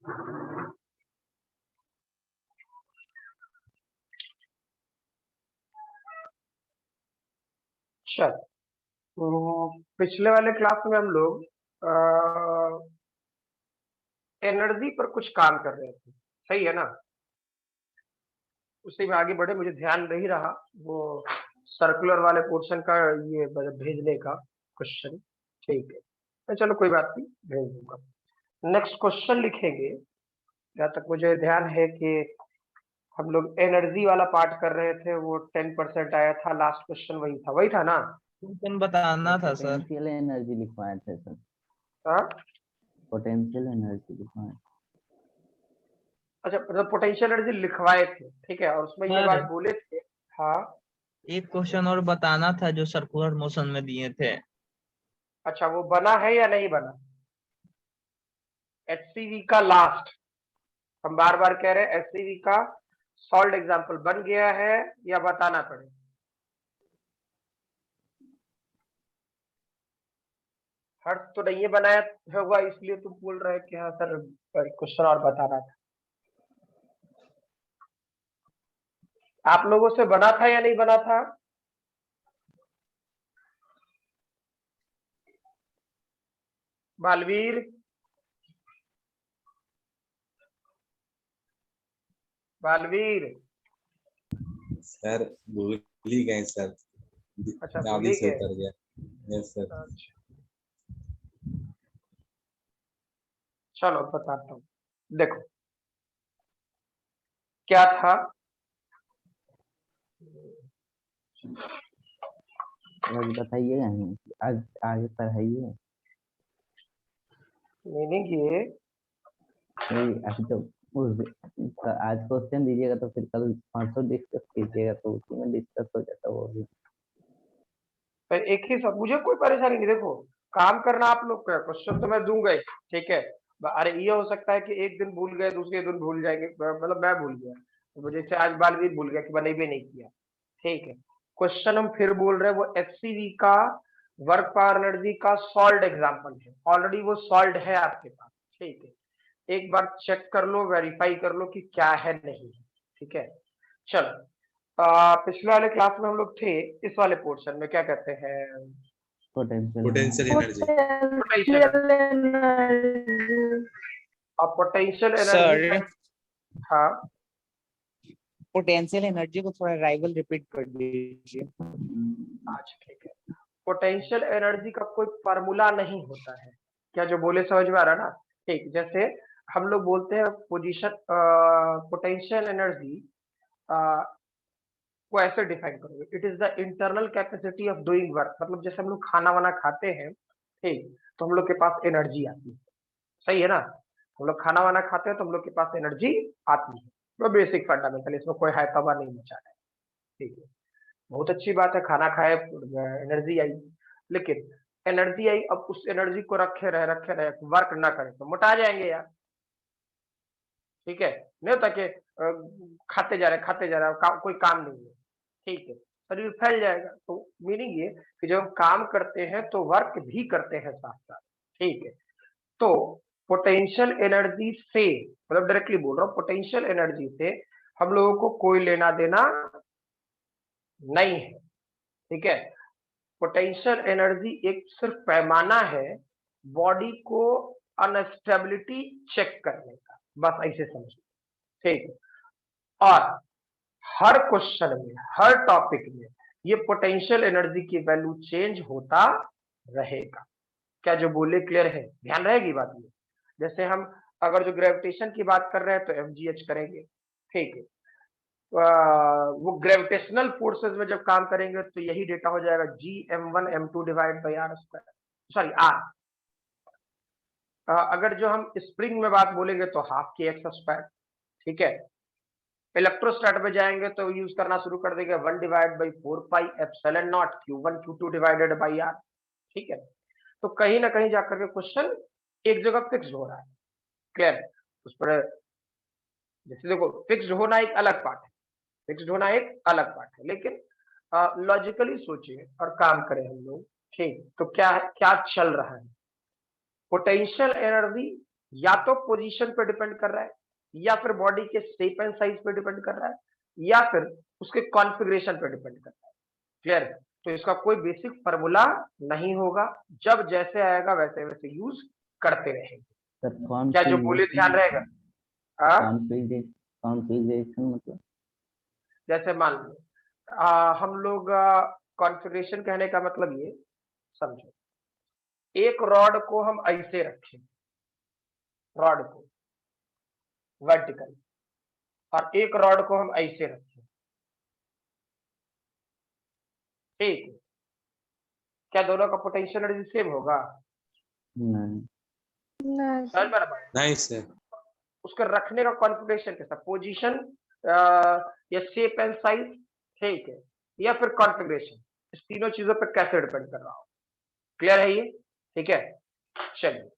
चल, पिछले वाले क्लास में हम लोग एनर्जी पर कुछ काम कर रहे थे, सही है ना। उसी में आगे बढ़े, मुझे ध्यान नहीं रहा वो सर्कुलर वाले पोर्शन का ये भेजने का क्वेश्चन। ठीक है, तो चलो कोई बात नहीं, भेज दूंगा। नेक्स्ट क्वेश्चन लिखेंगे। जहाँ तक मुझे ध्यान है कि हम लोग एनर्जी वाला पार्ट कर रहे थे, वो 10% आया था, लास्ट क्वेश्चन वही था ना। क्वेश्चन बताना था सर। पोटेंशियल एनर्जी लिखवाए थे सर। हाँ, पोटेंशियल एनर्जी लिखवाए। अच्छा, मतलब पोटेंशियल एनर्जी लिखवाए थे, ठीक है, और उसमें ये सर, बात बोले थे। हाँ, एक क्वेश्चन और बताना था जो सर्कुलर मोशन में दिए थे। अच्छा, वो बना है या नहीं बना? एचसीवी का लास्ट, हम बार बार कह रहे हैं एचसीवी का सॉल्ड एग्जांपल बन गया है या बताना पड़े? हर्ष तो नहीं बनाया होगा, इसलिए तुम बोल रहे हैं कि हाँ सर क्वेश्चन और बताना था। आप लोगों से बना था या नहीं बना था? बालवीर, बालवीर। सर भूल ही गए सर। अच्छा, भूल जल्दी ही से गए। उतर गया। Yes sir. अच्छा, चलो बताता हूँ। देखो क्या था। आज बताइएगा नहीं, आज आगे पढ़ाइए। मीनिंग ये, अभी तो आज क्वेश्चन दीजिएगा तो फिर कल परसों डिस्कस कीजिएगा, तो उसी में डिस्कस हो जाता वो भी। एक ही सब, मुझे कोई परेशानी नहीं। देखो, काम करना आप लोग का, क्वेश्चन तो मैं दूंगा ही, ठीक है। अरे ये हो सकता है कि एक दिन भूल गए, दूसरे दिन भूल जाएंगे, मतलब मैं भूल गया तो मुझे से आज बालवीर भूल गया कि मैंने भी नहीं किया, ठीक है। क्वेश्चन हम फिर बोल रहे हैं, वो एचसीवी का वर्क पावर एनर्जी का सॉल्व एग्जांपल है, ऑलरेडी वो सॉल्व है आपके पास, ठीक है। एक बार चेक कर लो, वेरीफाई कर लो कि क्या है नहीं है, ठीक है। चलो, पिछले वाले क्लास में हम लोग थे इस वाले पोर्शन में, क्या कहते हैं, पोटेंशियल एनर्जी। अब पोटेंशियल एनर्जी सर, का, हाँ, पोटेंशियल एनर्जी को थोड़ा राइवल रिपीट कर दीजिए। अच्छा ठीक है। पोटेंशियल एनर्जी का कोई फार्मूला नहीं होता है, क्या जो बोले समझ में आ रहा ना। ठीक, जैसे हम लोग बोलते हैं पोजीशन, पोटेंशियल एनर्जी को ऐसे डिफाइन करोगे, it is the internal capacity of doing work. मतलब जैसे हम लोग खाना वाना खाते हैं, ठीक, तो हम लोग के पास एनर्जी आती है, सही है ना। हम लोग खाना वाना खाते हैं तो हम लोग के पास एनर्जी आती है, वो बेसिक फंडामेंटल, इसमें कोई हैतबा नहीं मचा है, ठीक है। बहुत अच्छी बात है, खाना खाए एनर्जी आई, लेकिन एनर्जी आई, अब उस एनर्जी को रखे रहे वर्क ना करें तो मोटा जाएंगे यार, ठीक है। नहीं होता कि खाते जा रहे कोई काम नहीं है, ठीक है, शरीर फैल जाएगा। तो मीनिंग ये कि जब हम काम करते हैं तो वर्क भी करते हैं साथ साथ, ठीक है। तो पोटेंशियल एनर्जी से, मतलब डायरेक्टली बोल रहा हूँ, पोटेंशियल एनर्जी से हम लोगों को कोई लेना देना नहीं है, ठीक है। पोटेंशियल एनर्जी एक सिर्फ पैमाना है बॉडी को अनस्टेबिलिटी चेक करने का, बस ऐसे समझिए, ठीक है। और हर क्वेश्चन में, हर टॉपिक में ये पोटेंशियल एनर्जी की वैल्यू चेंज होता रहेगा। क्या जो बोले क्लियर है? ध्यान रहेगी बात ये। जैसे हम अगर जो ग्रेविटेशन की बात कर रहे हैं तो एमजीएच करेंगे, ठीक है। वो ग्रेविटेशनल फोर्सेस में जब काम करेंगे तो यही डेटा हो जाएगा Gm1m2 divide by R square, sorry R. अगर जो हम स्प्रिंग में बात बोलेंगे तो हाफ के एक्स स्क्वायर, ठीक है। इलेक्ट्रोस्टैट में जाएंगे तो यूज करना शुरू कर देंगे 1 divide by 4 pi epsilon naught Q1 Q2 divided by R, ठीक है। तो कहीं ना कहीं जाकर के क्वेश्चन एक जगह फिक्स हो रहा है, क्लियर। उस पर जैसे देखो, फिक्स होना एक अलग पार्ट है, फिक्स्ड होना एक अलग पार्ट है, लेकिन लॉजिकली सोचिए और काम करें हम लोग, ठीक। तो क्या क्या चल रहा है, पोटेंशियल एनर्जी या तो पोजीशन पे डिपेंड कर रहा है, या फिर बॉडी के शेप एंड साइज पे डिपेंड कर रहा है, या फिर उसके कॉन्फ़िगरेशन पे डिपेंड कर रहा है। क्लियर? तो इसका कोई बेसिक फार्मूला नहीं होगा, जब जैसे आएगा वैसे वैसे यूज करते रहेंगे। सर क्या जो बोले ध्यान रहेगा? हाँ? कॉन्फ़िगरेशन मतलब जैसे मान लो हम लोग कॉन्फ़िगरेशन कहने का मतलब ये समझो, एक रॉड को हम ऐसे रखें, रॉड को वर्टिकल, और एक रॉड को हम ऐसे रखें, ठीक है? क्या दोनों का पोटेंशियल एनर्जी सेम होगा? नहीं, समझ में आ रहा है? नहीं सर, उसका रखने का कॉन्फ़िगरेशन कैसा, पोजीशन या शेप एंड साइज, ठीक है, या फिर कॉन्फ़िगरेशन, इस तीनों चीजों पर कैसे डिपेंड कर रहा हो। क्लियर है ये? ठीक है, चलिए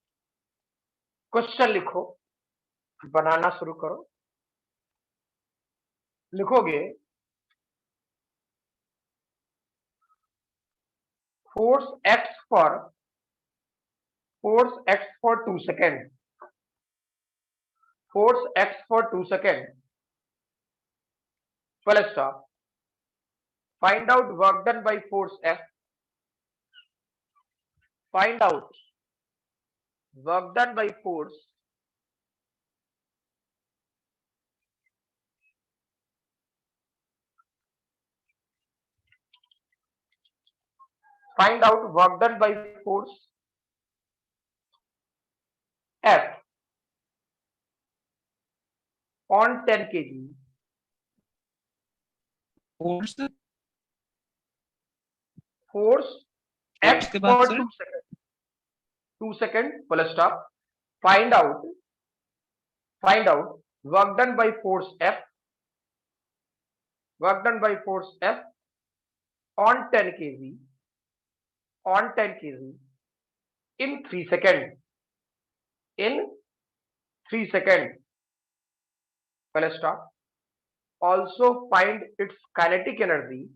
क्वेश्चन लिखो, बनाना शुरू करो। लिखोगे force x for 2 second, force x for 2 seconds, full stop. Find out work done by force F. Find out work done by force find out work done by force F on 10 kg. Force Force x उसके for बाद 2 sir seconds. 2 seconds, full stop. Find out work done by force F. Work done by force F on 10 kg. On 10 kg in 3 seconds. In 3 seconds. Full stop. Also find its kinetic energy.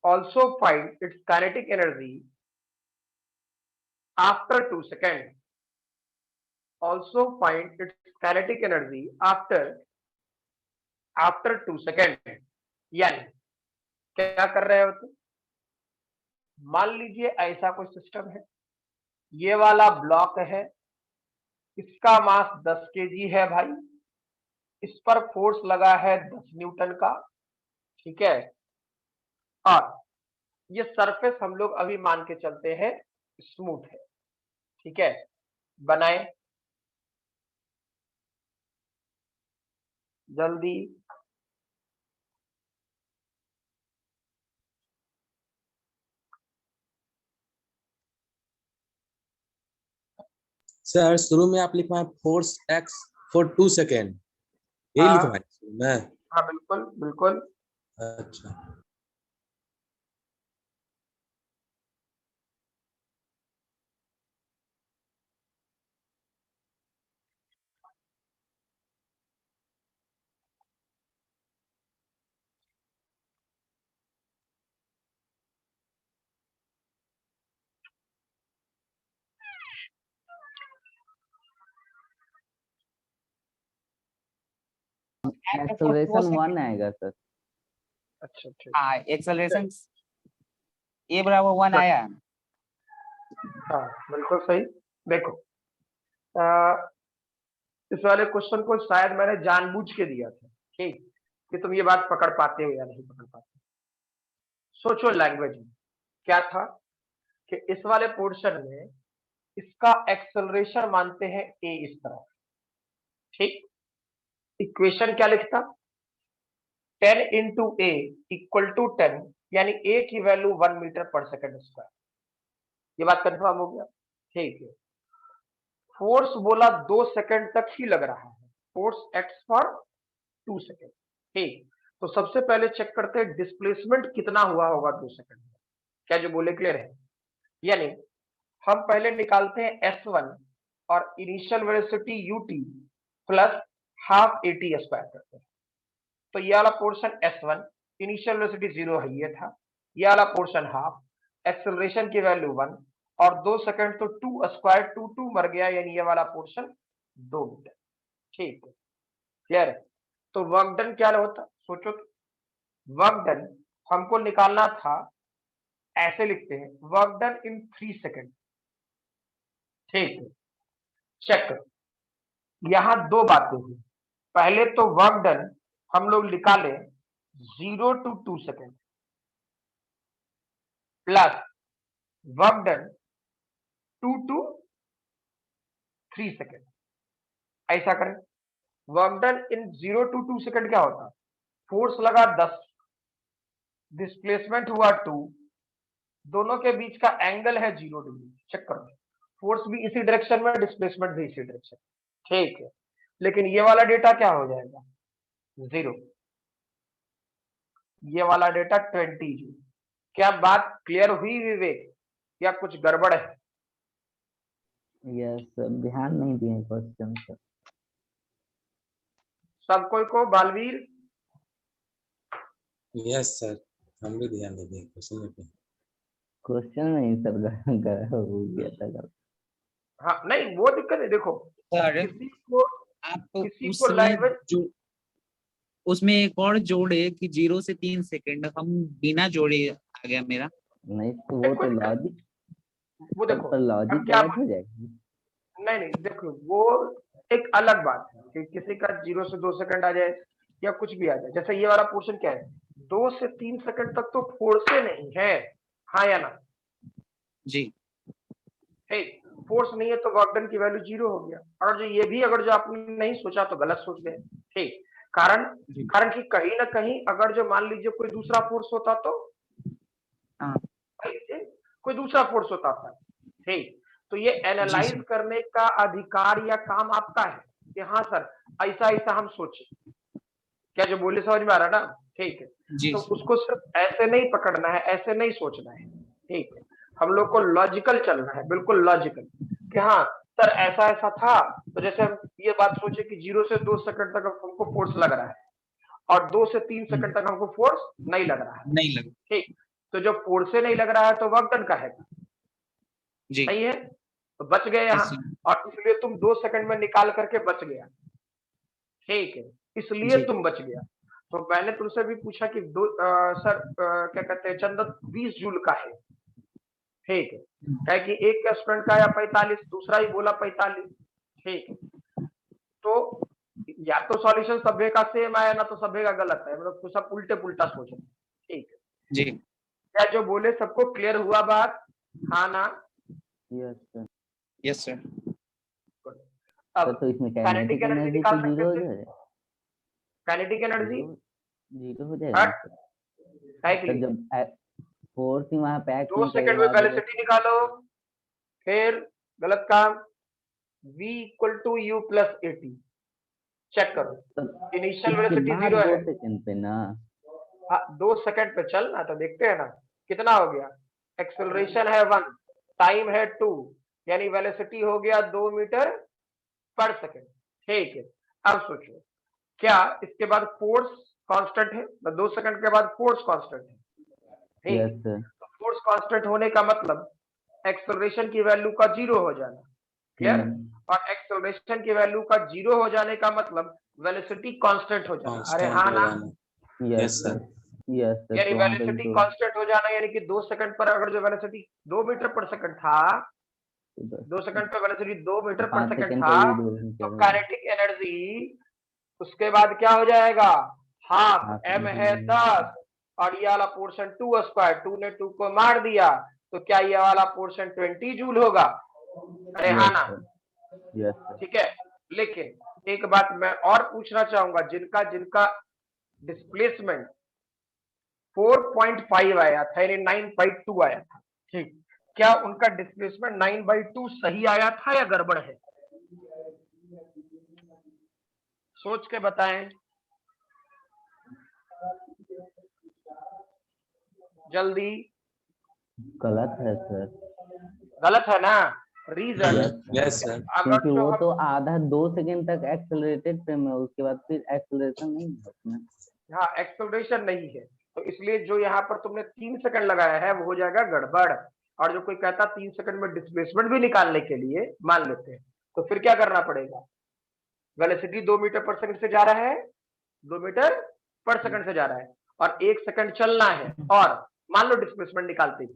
Also find its kinetic energy after 2 seconds. Also find its kinetic energy after 2 seconds. यानी क्या कर रहे हो तुम? मान लीजिए ऐसा कोई सिस्टम है, ये वाला ब्लॉक है, इसका मास 10 केजी है भाई, इस पर फोर्स लगा है 10 न्यूटन का, ठीक है, और ये सरफेस हम लोग अभी मान के चलते हैं स्मूथ है, ठीक है, बनाए जल्दी। सर शुरू में आप लिखवाए फोर्स एक्स फॉर 2 सेकेंड, यही हाँ। लिखवाए शुरू में? हाँ बिल्कुल बिल्कुल। अच्छा, एक्सेलरेशन 1 आएगा सर। अच्छा ठीक। हाँ एक्सेलरेशन ए बराबर 1 आया। हाँ बिल्कुल सही। देखो इस वाले क्वेश्चन को शायद मैंने जानबूझ के दिया था, ठीक, कि तुम ये बात पकड़ पाते हो या नहीं पकड़ पाते। सोचो लैंग्वेज में क्या था कि इस वाले पोर्शन में इसका एक्सेलरेशन मानते हैं ए इस तरह, ठीक, इक्वेशन क्या लिखता, 10 इंटू ए इक्वल टू 10, यानी ए की वैल्यू 1 मीटर पर सेकंड स्क्वायर। ये बात कंफर्म हो गया, ठीक है। फोर्स बोला 2 सेकंड तक ही लग रहा है, फोर्स एक्स फॉर 2 सेकंड, ठीक। तो सबसे पहले चेक करते हैं डिस्प्लेसमेंट कितना हुआ होगा 2 सेकंड में। क्या जो बोले क्लियर है? यानी हम पहले निकालते हैं S1 और initial velocity ut plus half AT square करते हैं। तो ये वाला पोर्शन S1, इनिशियल वेलोसिटी 0 है ये था, ये वाला पोर्शन हाफ, एक्सेलरेशन की वैल्यू 1 और 2 सेकंड तो 2 स्क्वायर 2 मर गया, यानी ये वाला पोर्शन 2 मीटर। ठीक है, क्लियर है। तो वर्क डन क्या होता, सोचो तो, वर्क डन हमको निकालना था, ऐसे लिखते हैं, वर्क डन इन 3 सेकंड। ठीक है, चेक करो, यहां दो बातें हुई। पहले तो वर्क डन हम लोग निकाले 0 to 2 second plus work done 2 to 3 second, ऐसा करें। Work done in 0 to 2 second क्या होता, फोर्स लगा 10, डिस्प्लेसमेंट हुआ 2, दोनों के बीच का एंगल है 0 डिग्री। चेक करो, फोर्स भी इसी डायरेक्शन में, डिस्प्लेसमेंट भी इसी डायरेक्शन। ठीक है, लेकिन ये वाला डेटा क्या हो जाएगा, 0, ये वाला डेटा 20 जूल। क्या बात क्लियर हुई विवेक, या कुछ गड़बड़ है? यस सर, ध्यान नहीं दिए क्वेश्चन पर। सब कोई को बालवीर? यस सर, हम भी ध्यान देंगे क्वेश्चन पे। क्वेश्चन नहीं सर, हो गया था गलत। हाँ नहीं, वो दिक्कत है, देखो सर किसी को आप किसी को लैंग्वेज, उसमें एक और जोड़े कि 0 से 3 सेकंड, हम बिना जोड़े आ गया मेरा। नहीं तो वो तो लॉजिक, वो देखो पर लॉजिक हम क्या, गलत हो जाएगी। नहीं देखो, वो एक अलग बात है कि किसी का 0 से 2 सेकंड आ जाए या कुछ भी आ जाए। जैसे ये वाला पोर्शन क्या है, 2 से 3 सेकंड तक तो फोर्स नहीं है, हाँ या ना? जी फोर्स नहीं है तो वर्क डन की वैल्यू 0 हो गया। और जो ये भी अगर जो आपने नहीं सोचा तो गलत सोच गए। ठीक, कारण कि कहीं ना कहीं अगर जो मान लीजिए कोई दूसरा फोर्स होता तो, हाँ। कोई दूसरा फोर्स होता था। ठीक, तो ये एनालाइज करने का अधिकार या काम आपका है कि हाँ सर ऐसा ऐसा हम सोचे। क्या जो बोले समझ में आ रहा ना? ठीक है, तो उसको सिर्फ ऐसे नहीं पकड़ना है, ऐसे नहीं सोचना है। ठीक है, हम लोग को लॉजिकल चलना है, बिल्कुल लॉजिकल, कि हाँ सर ऐसा ऐसा था। तो जैसे हम ये बात सोचे कि 0 से 2 सेकंड तक हमको फोर्स लग रहा है और 2 से 3 सेकंड तक हमको फोर्स नहीं लग रहा है। नहीं लगा। ठीक, तो जो फोर्स से नहीं लग रहा है तो वर्क डन का है, सही है, तो बच गए यहाँ। और इसलिए तुम 2 सेकंड में निकाल करके बच गया। ठीक है, इसलिए तुम बच गया। तो मैंने तुमसे भी पूछा कि सर क्या कहते हैं, चंदन 20 जूल का है। ठीक है, क्या कि एक का स्टूडेंट का आया 45, दूसरा ही बोला 45। ठीक है, तो या तो सॉल्यूशन सभ्य का सेम आया ना तो सभ्य का गलत है, मतलब तो सब उल्टे पुल्टा सोचे। ठीक है जी, क्या जो बोले सबको क्लियर हुआ बात, हाँ ना? Yes sir. Yes sir. अब तो इसमें काइनेटिक एनर्जी एनर्जी निकाल तो सकते जीरो हो थे। जाएगा। काइनेटिक एनर्जी जीरो हो जाएगा सर, जब फोर्स ही वहां पे एक्ट 2 नहीं सेकंड में करेगा तो वेलोसिटी निकालो, फिर गलत काम, v equal to u plus at. Check करो, इनिशियल इसके वेलोसिटी बाद 0 2 है। सेकंड पे ना, हाँ 2 सेकंड पे चल ना, तो देखते हैं ना कितना हो गया। एक्सेलरेशन है 1, टाइम है 2, यानी वेलोसिटी हो गया 2 मीटर पर सेकंड। ठीक है, अब सोचो क्या इसके बाद फोर्स कांस्टेंट है? तो 2 सेकंड के बाद फोर्स कांस्टेंट है। ठीक, यस सर। तो फोर्स कांस्टेंट होने का मतलब एक्सेलरेशन की वैल्यू का 0 हो जाना, क्लियर? और एक्सेलरेशन की वैल्यू का 0 हो जाने का मतलब वेलोसिटी कांस्टेंट हो जाना। अरे हाँ ना? Yes sir, yes sir. यानी तो वहां पे वेलोसिटी कांस्टेंट हो जाना, यानी कि 2 सेकंड पर अगर जो वेलोसिटी 2 मीटर पर सेकंड था, 2 सेकंड पर वेलोसिटी 2 मीटर पर 5 सेकंड सेकंड था, पे भी तो काइनेटिक एनर्जी उसके बाद क्या हो जाएगा, हाफ m है 10 और ये वाला पोर्शन 2 स्क्वायर, 2 ने 2 को मार दिया, तो क्या ये वाला पोर्शन 20 जूल होगा? अरे हाँ ना? Yes sir. ठीक है, लेकिन एक बात मैं और पूछना चाहूंगा, जिनका जिनका डिस्प्लेसमेंट 4.5 आया था यानी 9/2 आया था, ठीक, क्या उनका डिस्प्लेसमेंट 9/2 सही आया था या गड़बड़ है? सोच के बताएं जल्दी। गलत है सर। गलत है ना? रीजन, यस सर, अगर क्योंकि जो वो हम, तो आधा 2 सेकंड तक एक्सेलरेटेड फ्रेम है, उसके बाद फिर एक्सेलरेशन नहीं है उसमें। हाँ एक्सेलरेशन नहीं है, तो इसलिए जो यहाँ पर तुमने 3 सेकंड लगाया है वो हो जाएगा गड़बड़। और जो कोई कहता 3 सेकंड में डिस्प्लेसमेंट भी निकालने के लिए मान लेते हैं, तो फिर क्या करना पड़ेगा? वेलोसिटी 2 मीटर पर सेकंड से जा रहा है, 2 मीटर पर सेकंड से जा रहा है और 1 सेकंड चलना है, और मान लो डिस्प्लेसमेंट निकालते ही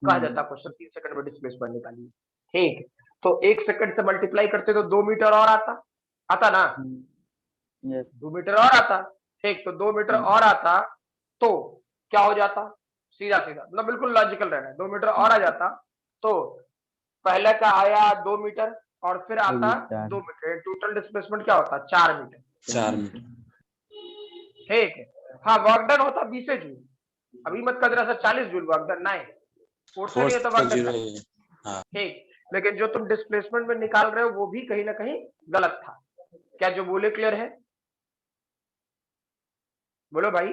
कहा जाता क्वेश्चन 3 सेकंड में डिस्प्लेसमेंट निकालिए, ठीक, तो 1 सेकंड से मल्टीप्लाई करते तो 2 मीटर और आता ना, यस 2 मीटर और आता, ठीक, तो 2 मीटर और आता तो क्या हो जाता? सीधा सीधा मतलब बिल्कुल लॉजिकल रहना है, 2 मीटर और आ जाता तो पहले का आया 2 मीटर और फिर आता 2 मीटर, टोटल डिस्प्लेसमेंट क्या होता? 4 मीटर, 4 मीटर। ठीक है। हाँ, वर्क डन होता 20 जूल, अभी मत कर रहा 40 जूल वर्क डन, नहीं फोर्स नहीं है तो वर्क डन, ठीक, लेकिन जो तुम डिस्प्लेसमेंट में निकाल रहे हो वो भी कहीं ना कहीं गलत था। क्या जो बोले क्लियर है? बोलो भाई,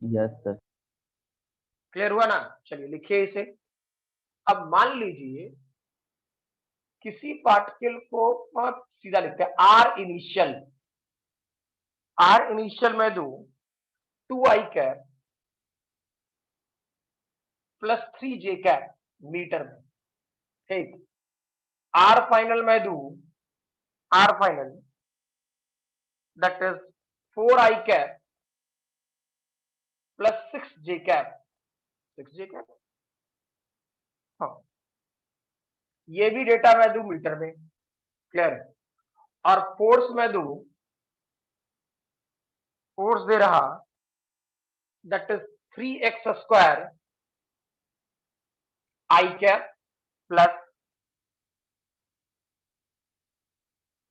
यस सर। क्लियर हुआ ना? चलिए लिखिए इसे। अब मान लीजिए किसी पार्टिकल को आप सीधा लिखते हैं, आर इनिशियल में दू 2i cap plus 3j cap metre में, ठीक, आर फाइनल में दू, R final that is 4i cap plus 6j cap, 6j cap, हाँ, ये भी डेटा मैं दू मीटर में, क्लियर है, और फोर्स में दू, फोर्स दे रहा that is 3x square i cap plus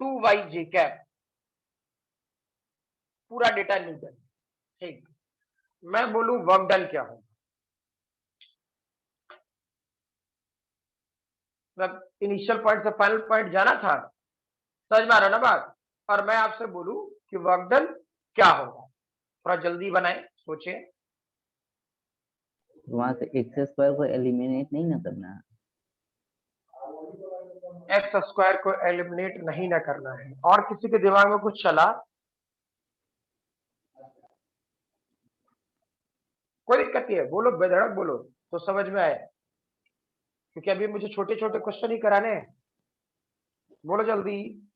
2yj cap, पूरा डेटा न्यूटन, ठीक, मैं बोलूं वर्क डन क्या हो, मतलब इनिशियल पॉइंट से फाइनल पॉइंट जाना था, समझ में आ रहा ना बात, और मैं आपसे बोलूं कि वर्क डन क्या होगा, थोड़ा जल्दी बनाए, सोचे। वहां से एक्स स्क्वायर को एलिमिनेट नहीं ना करना है। एक्स स्क्वायर को एलिमिनेट नहीं ना करना है, और किसी के दिमाग में कुछ चला? कोई दिक्कत नहीं है, बोलो बेधड़क बोलो तो समझ में आए, क्योंकि अभी मुझे छोटे छोटे क्वेश्चन ही कराने हैं, बोलो जल्दी।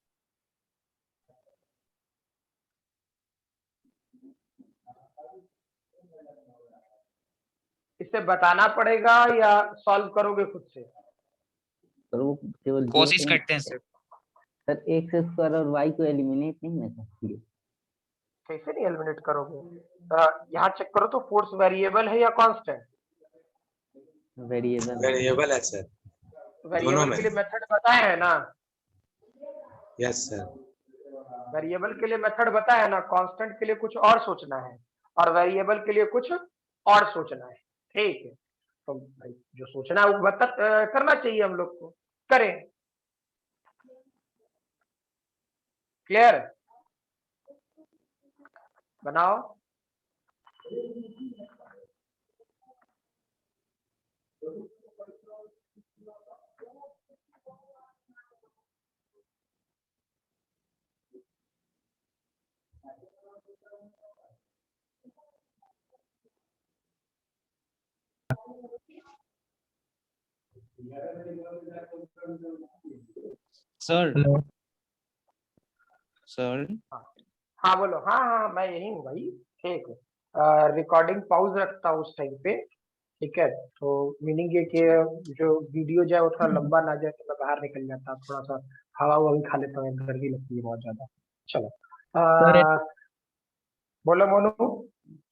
इसे बताना पड़ेगा या सॉल्व करोगे खुद से? पर वो केवल कोशिश करते हैं सर। सर एक्स स्क्वायर और वाई को एलिमिनेट नहीं ना करेंगे। कैसे नहीं एलिमिनेट करोगे? यहाँ चेक करो तो फोर्स वेरिएबल है या कांस्टेंट? वेरिएबल है सर, वेरिएबल के लिए मेथड बताया है ना? Yes sir. वेरिएबल के लिए मेथड बताया है ना, कांस्टेंट के लिए कुछ और सोचना है और वेरिएबल के लिए कुछ और सोचना है, ठीक है, तो भाई जो सोचना है वो करना चाहिए हम लोग को, करें, क्लियर, बनाओ। सर हेलो सर हाँ बोलो, हाँ हाँ मैं यही हूँ भाई, ठीक है, रिकॉर्डिंग पॉज रखता हूँ उस टाइम पे, ठीक है, तो मीनिंग ये कि जो वीडियो जाए वो थोड़ा लंबा ना जाए, तो मैं बाहर निकल जाता, थोड़ा सा हवा ववा भी खा लेता हूँ, गर्मी लगती है बहुत ज्यादा। चलो, सर बोलो मोनू।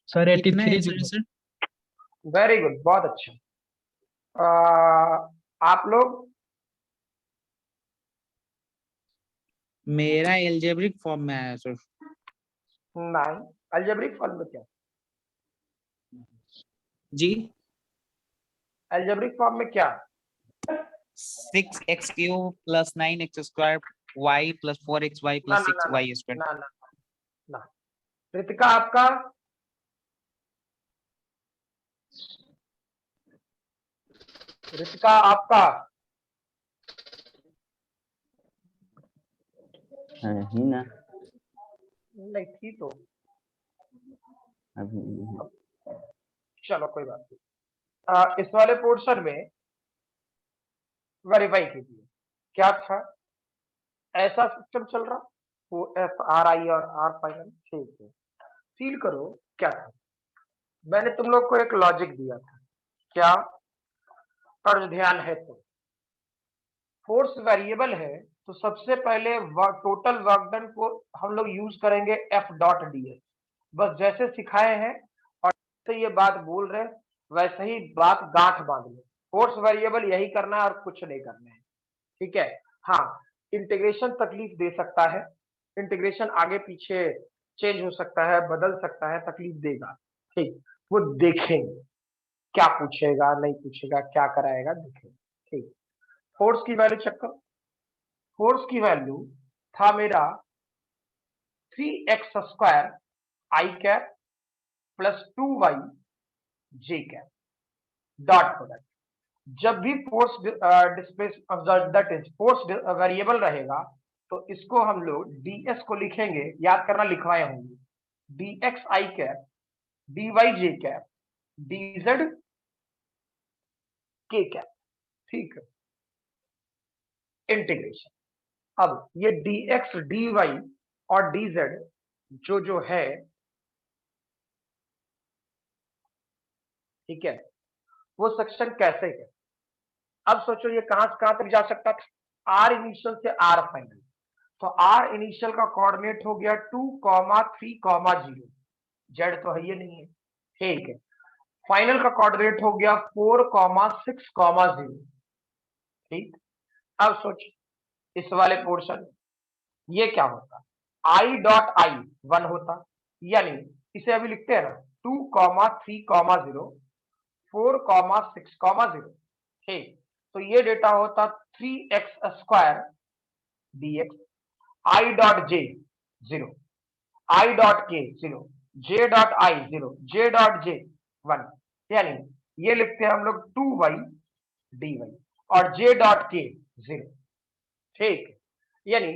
सर कितना 83 है सर? वेरी गुड, बहुत अच्छा। आप लोग? मेरा एल्जेब्रिक फॉर्म में आया सर। नहीं, अलजेब्रिक फॉर्म में क्या? जी, अलजेब्रिक फॉर्म में क्या? 6x³ plus 9x² y plus 4xy ना प्लस ना ना 6y²। ना ना ना, रितिका आपका? रितिका आपका? ही ना नहीं थी तो, अभी चलो कोई बात नहीं, इस वाले पोर्शन में वेरीफाई कीजिए क्या था, ऐसा सिस्टम चल रहा, वो एफ आर आई और आर फाइनल, ठीक है। फील करो क्या था, मैंने तुम लोग को एक लॉजिक दिया था क्या, और ध्यान है तो फोर्स वेरिएबल है तो सबसे पहले टोटल वर्क डन को हम लोग यूज करेंगे एफ डॉट डी एस, बस जैसे सिखाए हैं और जैसे ये बात बोल रहे हैं वैसे ही बात गांठ बांध लो, फोर्स वेरिएबल यही करना है और कुछ नहीं करना है, ठीक है। हाँ, इंटीग्रेशन तकलीफ दे सकता है, इंटीग्रेशन आगे पीछे चेंज हो सकता है, बदल सकता है, तकलीफ देगा, ठीक, वो देखेंगे क्या पूछेगा नहीं पूछेगा क्या कराएगा देखेंगे, ठीक। फोर्स की वैल्यू चेक करो, फोर्स की वैल्यू था मेरा 3x स्क्वायर आई कैप प्लस 2y जे कैप डॉट प्रोडक्ट। जब भी force displace that is force variable रहेगा तो इसको हम लोग ds को लिखेंगे, याद करना लिखवाए होंगे, dx आई कैप dy जे कैप dz के कैप, ठीक है। इंटीग्रेशन, अब ये dx dy और dz जो है, ठीक है, वो सेक्शन कैसे है, अब सोचो ये कहां से कहां तक जा सकता था, आर इनिशियल से आर फाइनल, तो आर इनिशियल का कोऑर्डिनेट हो गया 2,3,0, जेड तो है ये नहीं है, ठीक है। फाइनल का कोऑर्डिनेट हो गया 4,6,0, ठीक। अब सोच इस वाले पोर्शन में ये क्या होता, आई डॉट आई 1 होता, यानी इसे अभी लिखते हैं ना 2,3,0 4,6,0, ठीक। तो ये डेटा होता 3x square dx I dot J 0 I dot के 0 J dot I 0 J dot J 1, यानी ये लिखते हैं हम लोग 2y dy और जे डॉट के 0, ठीक। यानी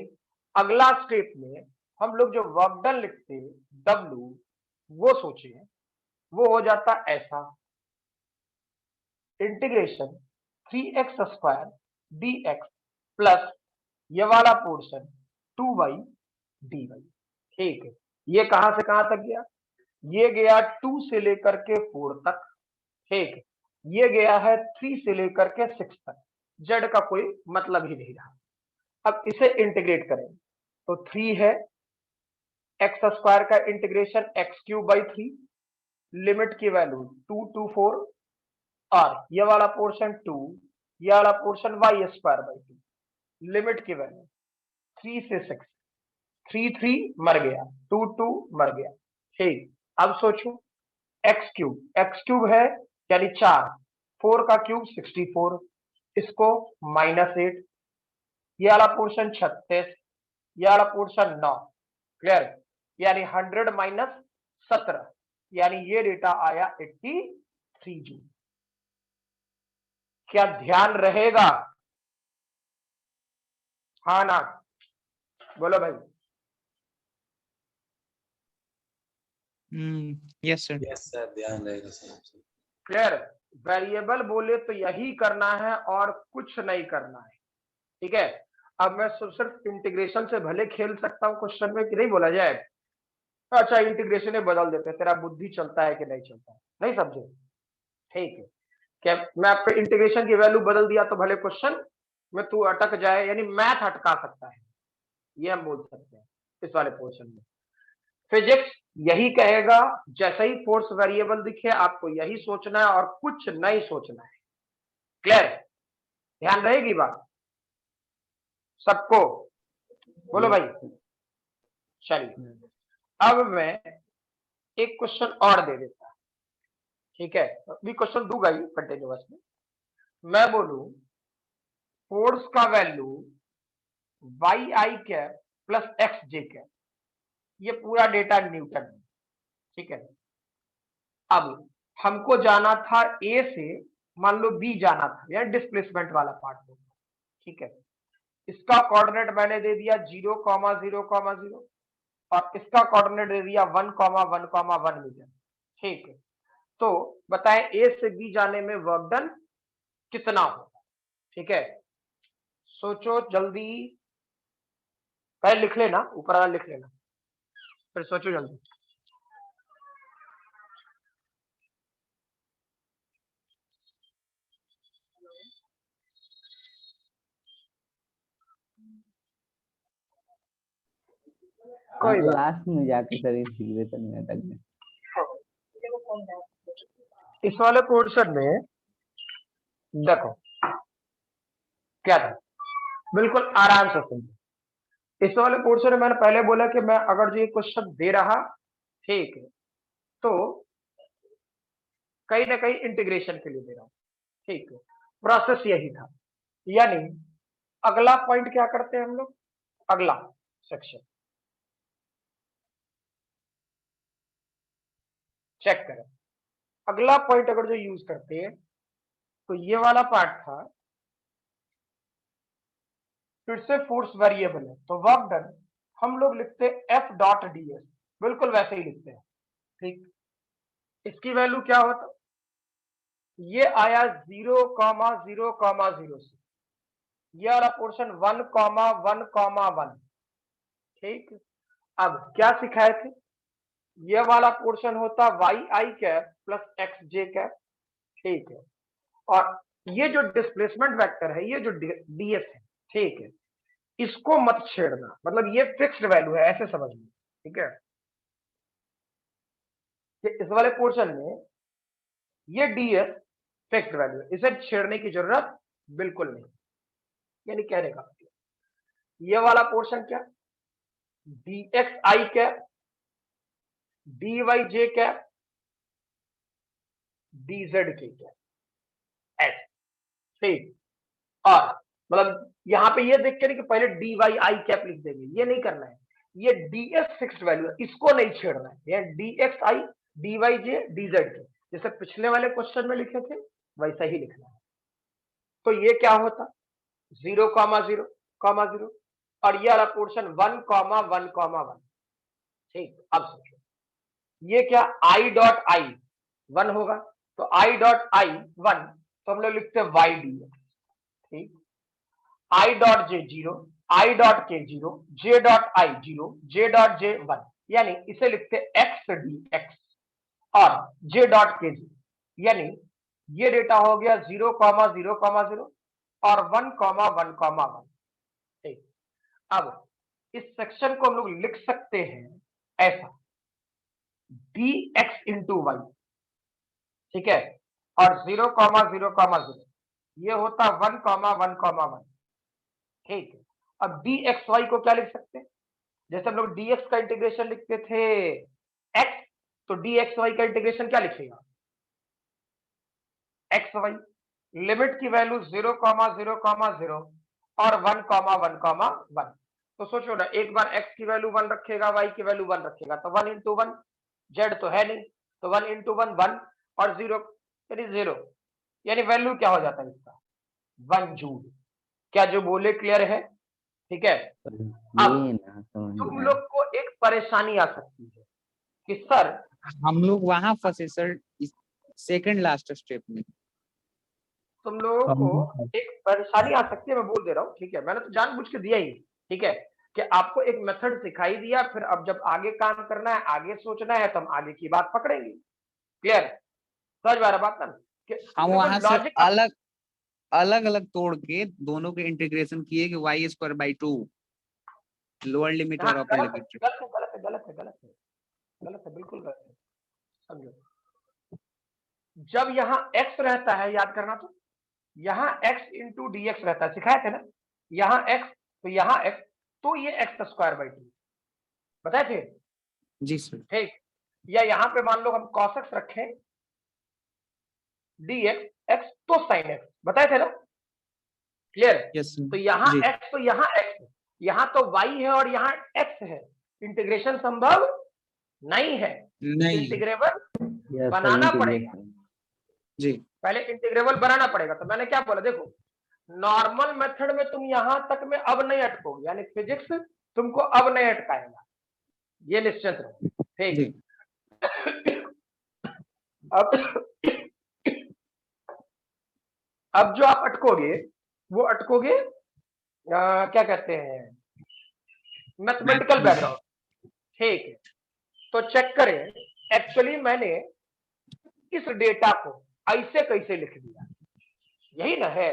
अगला स्टेप में हम लोग जो वर्क डन लिखते w, वो सोचिए वो हो जाता ऐसा, integration 3x square dx plus ये वाला पोर्शन 2y dy, ठीक है। ये कहां से कहां तक गया, ये गया 2 से लेकर के 4 तक, ठीक। ये गया है 3 से लेकर के 6 तक, जेड का कोई मतलब ही नहीं रहा। अब इसे इंटीग्रेट करें तो 3 है, एक्स स्क्वायर का integration x cube by 3, limit की वैल्यू 2 to 4, और ये वाला पोर्शन 2, ये वाला portion Y square by 2, limit की वैल्यू 3 से 6, 3 मर गया, 2 मर गया, ठीक। अब सोचो एक्स क्यूब है यानी 4, 4 का क्यूब 64, इसको -8, ये वाला पोर्शन 36, ये वाला पोर्शन 9, क्लियर, यानी 100 माइनस 17, यानी ये डेटा आया 83 जूल। क्या ध्यान रहेगा, हाँ ना, बोलो भाई। Yes sir. यस सर, ध्यान रहेगा सर। क्लियर, वेरिएबल बोले तो यही करना है और कुछ नहीं करना है, ठीक है। अब मैं सिर्फ इंटीग्रेशन से भले खेल सकता हूं क्वेश्चन में कि नहीं बोला जाए, अच्छा इंटीग्रेशन में बदल देते हैं, तेरा बुद्धि चलता है कि नहीं चलता है, नहीं समझे, ठीक है। क्या मैं आपको इंटीग्रेशन की वैल्यू बदल दिया तो भले क्वेश्चन में तू अटक जाए, यानी मैथ अटका सकता है, ये हम बोल सकते हैं इस वाले पोर्शन में। फिजिक्स यही कहेगा, जैसे ही फोर्स वेरिएबल दिखे आपको यही सोचना है और कुछ नहीं सोचना है, क्लियर, ध्यान रहेगी बात सबको, बोलो भाई। चलिए अब मैं एक क्वेश्चन और दे देता, ठीक है, अभी क्वेश्चन दूंगा ही कंटिन्यूअस में, मैं बोलूं फोर्स का वैल्यू वाई आई कैप प्लस एक्स जे कैप, ये पूरा डेटा न्यूटन है, ठीक है। अब हमको जाना था ए से मान लो बी जाना था, या डिस्प्लेसमेंट वाला पार्ट होगा, ठीक है। इसका कोऑर्डिनेट मैंने दे दिया 0,0,0 और इसका कोऑर्डिनेट दे दिया 1,1,1 मीटर, ठीक है। तो बताएं ए से बी जाने में वर्क डन कितना होगा। ठीक है, सोचो जल्दी, पहले लिख लेना, ऊपर वाला लिख लेना, फिर सोचो जल्दी। कोई बात लास्ट में जाके सर सीख लेते नहीं तक में। इस वाले पोर्शन में देखो क्या था, बिल्कुल आराम से समझो। इस वाले पोर्शन में मैंने पहले बोला कि मैं अगर जो ये क्वेश्चन दे रहा, ठीक है, तो कहीं ना कहीं इंटीग्रेशन के लिए दे रहा हूं। ठीक है, प्रोसेस यही था। यानी अगला पॉइंट क्या करते हैं हम लोग, अगला सेक्शन चेक करें। अगला पॉइंट अगर जो यूज करते हैं तो ये वाला पार्ट था, फिर से फोर्स वेरिएबल है तो वर्क डन हम लोग लिखते हैं एफ डॉट डी एस, बिल्कुल वैसे ही लिखते हैं। ठीक, इसकी वैल्यू क्या होता, ये आया 0,0,0 से, ये वाला पोर्शन 1,1,1। ठीक, अब क्या सिखाए थे, ये वाला पोर्शन होता वाई आई कैप प्लस एक्स जे कैप। ठीक है, और ये जो डिस्प्लेसमेंट वेक्टर है, ये जो डीएस है, ठीक है, इसको मत छेड़ना, मतलब ये फिक्स्ड वैल्यू है, ऐसे समझ लो। ठीक है, कि इस वाले पोर्शन में ये डीएस फिक्स्ड वैल्यू है, इसे छेड़ने की जरूरत बिल्कुल नहीं। यानी कहने का ये वाला पोर्शन क्या, डी एक्स आई कैप डी वाई जे कैप डी जेड के कैप एस। ठीक, और मतलब यहां पे ये देख के नहीं कि पहले डी वाई आई कैप लिख देंगे, ये नहीं करना है। ये डी एस फिक्स्ड वैल्यू है, इसको नहीं छेड़ना है। ये D X I D Y J D Z के, जैसे पिछले वाले क्वेश्चन में लिखे थे वैसा ही लिखना है। तो ये क्या होता 0,0,0 और ये वाला पोर्शन 1,1,1। ठीक, अब सोचो ये क्या आई डॉट आई 1 होगा, तो आई डॉट आई 1 तो हम लोग लिखते हैं वाई डी। ठीक, I dot J 0, I dot के 0, J dot I 0, J dot J 1, यानी इसे लिखते एक्स डी एक्स और जे डॉट के 0, यानी ये डेटा हो गया 0,0,0 और 1,1,1। ठीक, अब इस सेक्शन को हम लोग लिख सकते हैं ऐसा डी एक्स इंटू वाई। ठीक है, और 0,0,0 ये होता 1,1,1। ठीक है, अब डी एक्स वाई को क्या लिख सकते हैं, जैसे हम लोग डी एक्स का इंटीग्रेशन लिखते थे एक्स, तो डी एक्स वाई का इंटीग्रेशन क्या लिखेगा एक्स वाई, लिमिट की वैल्यू 0,0,0 और 1,1,1। तो सोचो ना, एक बार एक्स की वैल्यू 1 रखेगा, वाई की वैल्यू 1 रखेगा, तो 1 इंटू 1, जेड तो है नहीं, तो 1 इंटू 1 1 और 0 यानी 0, यानी वैल्यू क्या हो जाता है इसका 1 जूल। क्या जो बोले क्लियर है। ठीक है, अब ये ना समझ तुम में लोग को एक परेशानी आ सकती है कि सर हम लोग वहां फंसे सर, सेकंड लास्ट स्टेप में। तुम लोगों को एक परेशानी आ सकती है, मैं बोल दे रहा हूँ। ठीक है, मैंने तो जानबूझ के दिया ही। ठीक है, कि आपको एक मेथड सिखाई दिया, फिर अब जब आगे काम करना है, आगे सोचना है, तो हम आगे की बात पकड़ेंगे। क्लियर, समझ में आ रहा बात ना, कि हम वहां से लॉजिक अलग अलग अलग तोड़ के दोनों के इंटीग्रेशन किए कि Y square by 2 lower limit और अपर गलत है, लिमिट। गलत है, गलत है, गलत है, गलत है, गलत है, बिल्कुल गलत है। समझो, जब यहाँ x रहता है, याद करना, तो यहाँ x इंटू डी एक्स रहता है, सिखाए थे ना, यहाँ x तो यहाँ x, तो ये एक्स स्क्वायर बाई 2 बताए थे। जी सर। ठीक, या यहाँ पे मान लो हम cos x रखें dx x तो sin x बताए थे ना। क्लियर, यस तो यहाँ जी। x तो यहाँ x है, यहाँ तो y है और यहाँ x है, इंटीग्रेशन संभव नहीं है, नहीं इंटीग्रेबल यह बनाना सभी पड़ेगा, जी। पहले इंटीग्रेबल बनाना पड़ेगा। तो मैंने क्या बोला, देखो नॉर्मल मेथड में तुम यहां तक में अब नहीं अटकोगे, यानी फिजिक्स तुमको अब नहीं अटकाएगा, ये निश्चित रहो। ठीक, अब अब जो आप अटकोगे वो अटकोगे क्या कहते हैं मैथमेटिकल बैकग्राउंड, ठीक है। तो चेक करें, एक्चुअली मैंने इस डेटा को ऐसे कैसे लिख दिया, यही ना है।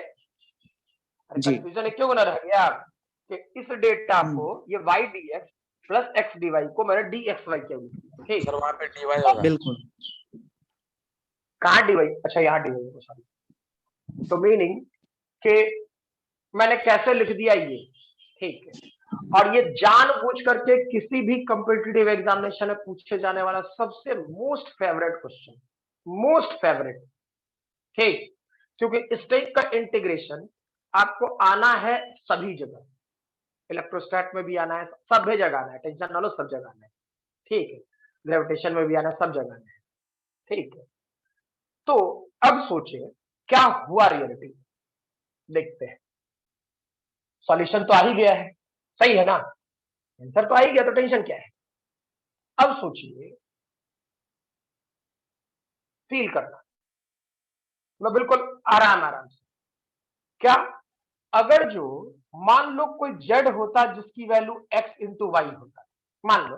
जी। कंफ्यूजन क्यों ना रह गया कि इस डेटा को ये y dx plus x dy को मैंने dxy क्यों लिख दिया, ठीक। सर वहां पे dy होगा। बिल्कुल। कहाँ dy, अच्छा यहाँ dy है, सॉरी। तो मीनिंग कि मैंने कैसे लिख दिया ये, ठीक है। और ये जानबूझ करके किसी भी कॉम्पिटिटिव एग्जामिनेशन में पूछे जाने वाला सबसे most favourite question, most favourite, ठीक। क्योंकि इस टाइप का इंटीग्रेशन आपको आना है सभी जगह, इलेक्ट्रोस्टैट में भी आना है, सब जगह आना है, टेंशन ना लो, सब जगह आना है, ठीक है। ग्रेविटेशन में भी आना है, सब जगह आना है, ठीक है। तो अब सोचिए क्या हुआ रियलिटी, देखते हैं। सॉल्यूशन तो आ ही गया है, सही है ना, आंसर तो आ ही गया, तो टेंशन क्या है। अब सोचिए, फील करना, मैं बिल्कुल आराम आराम से, क्या अगर जो मान लो कोई जेड होता जिसकी वैल्यू x इंटू वाई होता, मान लो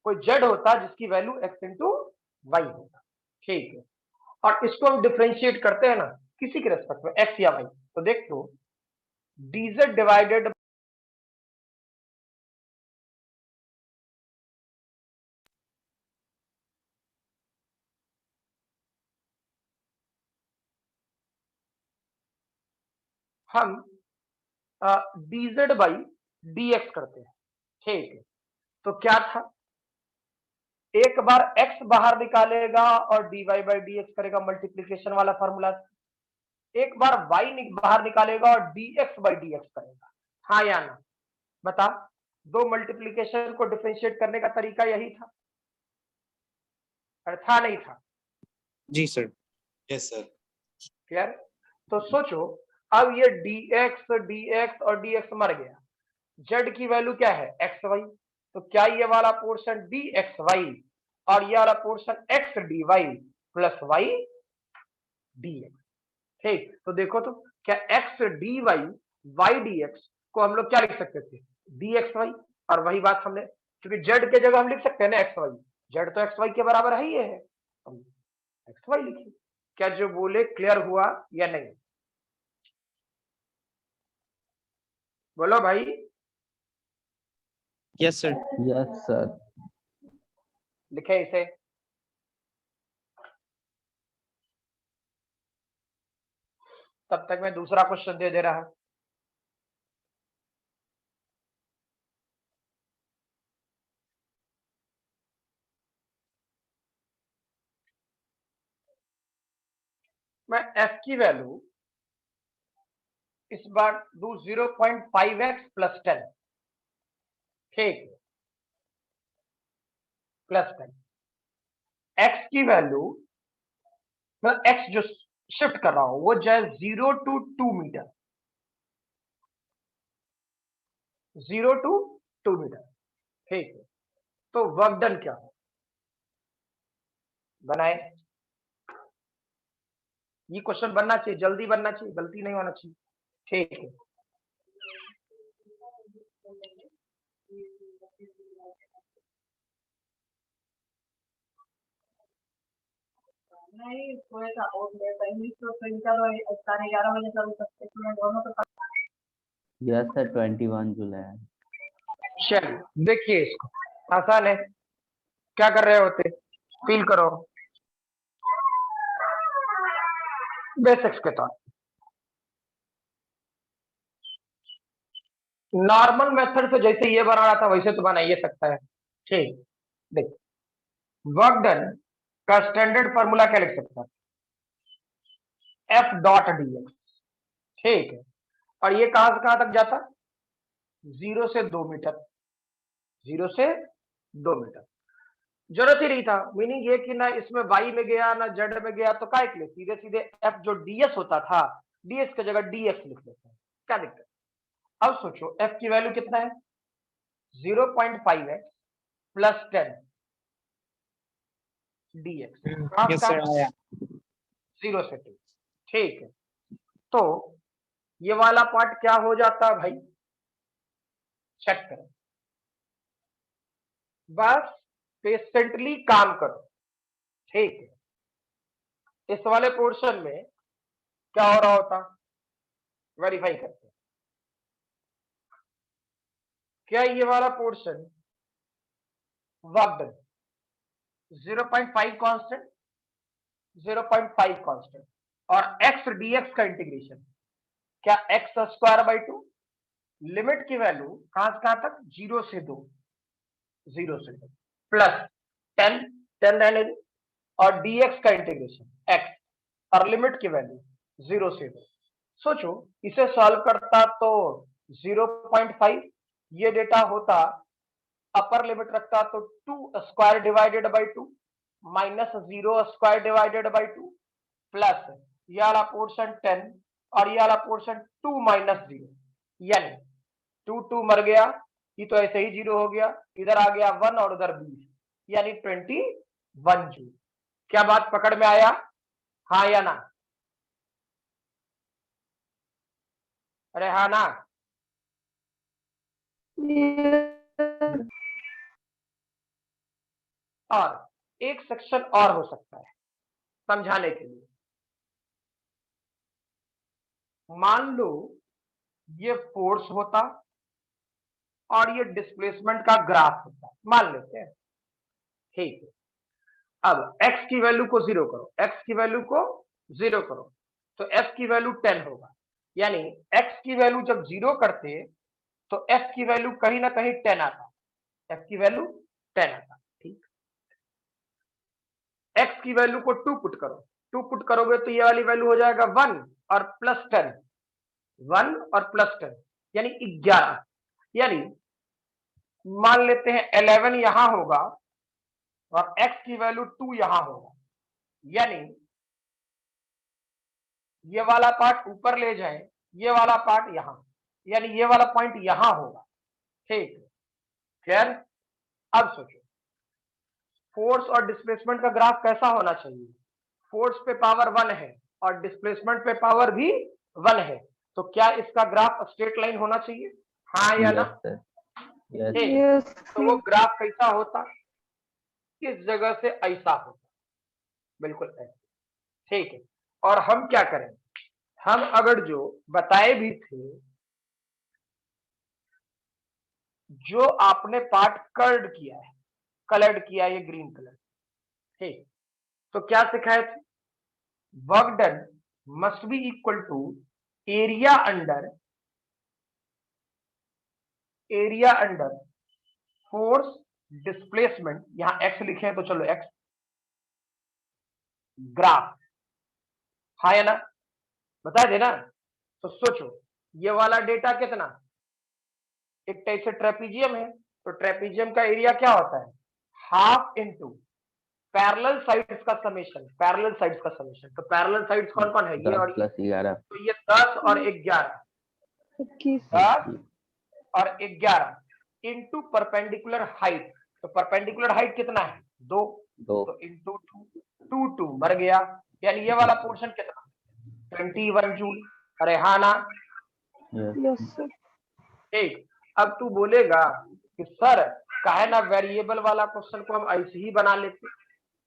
कोई जेड होता जिसकी वैल्यू x इंटू वाई होता, ठीक है। और इसको हम डिफ्रेंशिएट करते हैं ना किसी के रेस्पेक्ट में x या y, तो देख लो dz डिवाइडेड हम dz बाई dx करते हैं, ठीक है। तो क्या था, एक बार x बाहर निकालेगा और dy बाई dx करेगा, मल्टीप्लीकेशन वाला फॉर्मूला। एक बार y बाहर निकालेगा और dx बाई dx करेगा, हाँ या ना, बता। दो मल्टीप्लीकेशन को डिफरेंशिएट करने का तरीका यही था, और था नहीं था, जी सर। Yes sir. क्लियर। तो सोचो, अब ये dx dx और dx मर गया, z की वैल्यू क्या है xy, तो क्या ये वाला पोर्शन dxy और ये वाला portion x dy plus y dx, ठीक। तो देखो तो क्या x dy y dx को हम लोग क्या लिख सकते थे dxy, और वही बात हमने, क्योंकि z के जगह हम लिख सकते हैं ना xy, z तो xy के बराबर है ही है, हम xy लिखिए। क्या जो बोले क्लियर हुआ या नहीं, बोलो भाई। Yes sir. Yes sir. लिखे इसे, तब तक मैं दूसरा क्वेश्चन दे रहा हूं। मैं f की वैल्यू इस बार दू 0.5x प्लस 10, ठीक, प्लस 10। x की वैल्यू मैं x जो शिफ्ट कर रहा हूं वो जाए 0 टू 2 मीटर, 0 टू 2 मीटर, ठीक है। तो वर्क डन क्या हो, बनाए। ये क्वेश्चन बनना चाहिए, जल्दी बनना चाहिए, गलती नहीं होना चाहिए, ठीक है। नहीं थोड़ा सा और लेट है, तो फिर चलो 11:30 बजे चल सकते हैं दोनों तो। यस सर, 21 जुलाई। चलिए देखिए इसको, आसान है, क्या कर रहे होते, फील करो बेसिक्स के तौर, नॉर्मल मेथड से जैसे ये बना रहा था वैसे तो बना ही सकता है, ठीक। देख, वर्क डन का स्टैंडर्ड फॉर्मूला क्या लिख सकता है, एफ डॉट डी एक्स, ठीक है। और ये कहां से कहां तक जाता, 0 से 2 मीटर, 0 से 2 मीटर। जरूरत ही नहीं था, मीनिंग ये कि ना इसमें y में गया ना z में गया, तो काय के लिए सीधे सीधे f जो ds होता था ds की जगह dx लिख लेते हैं, क्या दिक्कत। अब सोचो f की वैल्यू कितना है 0.5x plus 10, dx yes sir आया। 0 से 2। ठीक है, तो ये वाला पार्ट क्या हो जाता है भाई, चेक करो, बस पेशेंटली काम करो। ठीक है, इस वाले पोर्शन में क्या हो रहा होता, वेरीफाई करते हैं। क्या ये वाला पोर्शन वर्क 0.5 कांस्टेंट, 0.5 कांस्टेंट, और x dx का इंटीग्रेशन क्या x स्क्वायर बाई 2, लिमिट की वैल्यू कहां से कहां तक, 0 से 2, 0 से 2 प्लस 10 रहने दो, और dx का इंटीग्रेशन x, और लिमिट की वैल्यू 0 से 2। सोचो इसे सॉल्व करता तो 0.5 ये डेटा होता, अपर लिमिट रखता तो 2 square divided by 2 minus 0 square divided by 2 plus ये वाला पोर्शन 10 और ये वाला पोर्शन 2 माइनस 0, यानी 2 मर गया, ये तो ऐसे ही 0 हो गया, इधर आ गया 1 और उधर 20, यानी 21 जूल। क्या बात पकड़ में आया, हाँ या ना? अरे हाँ ना? और एक सेक्शन और हो सकता है समझाने के लिए। मान लो ये फोर्स होता और ये डिस्प्लेसमेंट का ग्राफ होता, मान लेते हैं। ठीक है, अब x की वैल्यू को 0 करो, x की वैल्यू को 0 करो, तो f की वैल्यू 10 होगा, यानी x की वैल्यू जब 0 करते तो f की वैल्यू कहीं ना कहीं 10 आता, f की वैल्यू 10 आता। ठीक, x की वैल्यू को 2 पुट करो, 2 पुट करोगे तो ये वाली वैल्यू हो जाएगा 1 और प्लस 10, 1 और प्लस 10 यानी 11, यानी मान लेते हैं 11 यहां होगा और x की वैल्यू 2 यहां होगा, यानी ये वाला पार्ट ऊपर ले जाए, ये वाला पार्ट यहां, यानी ये वाला पॉइंट यहां होगा। ठीक, क्लियर? अब सोचो फोर्स और डिस्प्लेसमेंट का ग्राफ कैसा होना चाहिए, फोर्स पे पावर 1 है और डिस्प्लेसमेंट पे पावर भी 1 है, तो क्या इसका ग्राफ स्ट्रेट लाइन होना चाहिए, हाँ या ना? ठीक, तो वो ग्राफ कैसा होता, इस जगह से ऐसा होता, बिल्कुल ऐसा। ठीक है, और हम क्या करें, हम अगर जो बताए भी थे, जो आपने पार्ट कर्ड किया है, कलर्ड किया है, ये ग्रीन कलर, ठीक, तो क्या सिखाए थे, work done must be equal to area under force displacement, यहां x लिखे हैं तो चलो x, ग्राफ, हाँ या ना? बता देना। तो सोचो ये वाला डेटा कितना, एक टाइप से ट्रेपीजियम है, तो ट्रेपीजियम का एरिया क्या होता है, हाफ इंटू पैरेलल साइड्स का समेशन, पैरेलल साइड्स का समेशन, तो पैरेलल साइड्स कौन कौन है, ये और प्लस 11, तो ये 10 और 11, 10 और 11 इंटू परपेंडिकुलर हाइट, तो परपेंडिकुलर हाइट कितना है, 2, तो इंटू 2 मर गया, यानी ये वाला पोर्शन कितना, 21 जूल। अरे हाँ ना? ठीक, अब तू बोलेगा कि सर काहे ना वेरिएबल वाला क्वेश्चन को हम ऐसे ही बना लेते,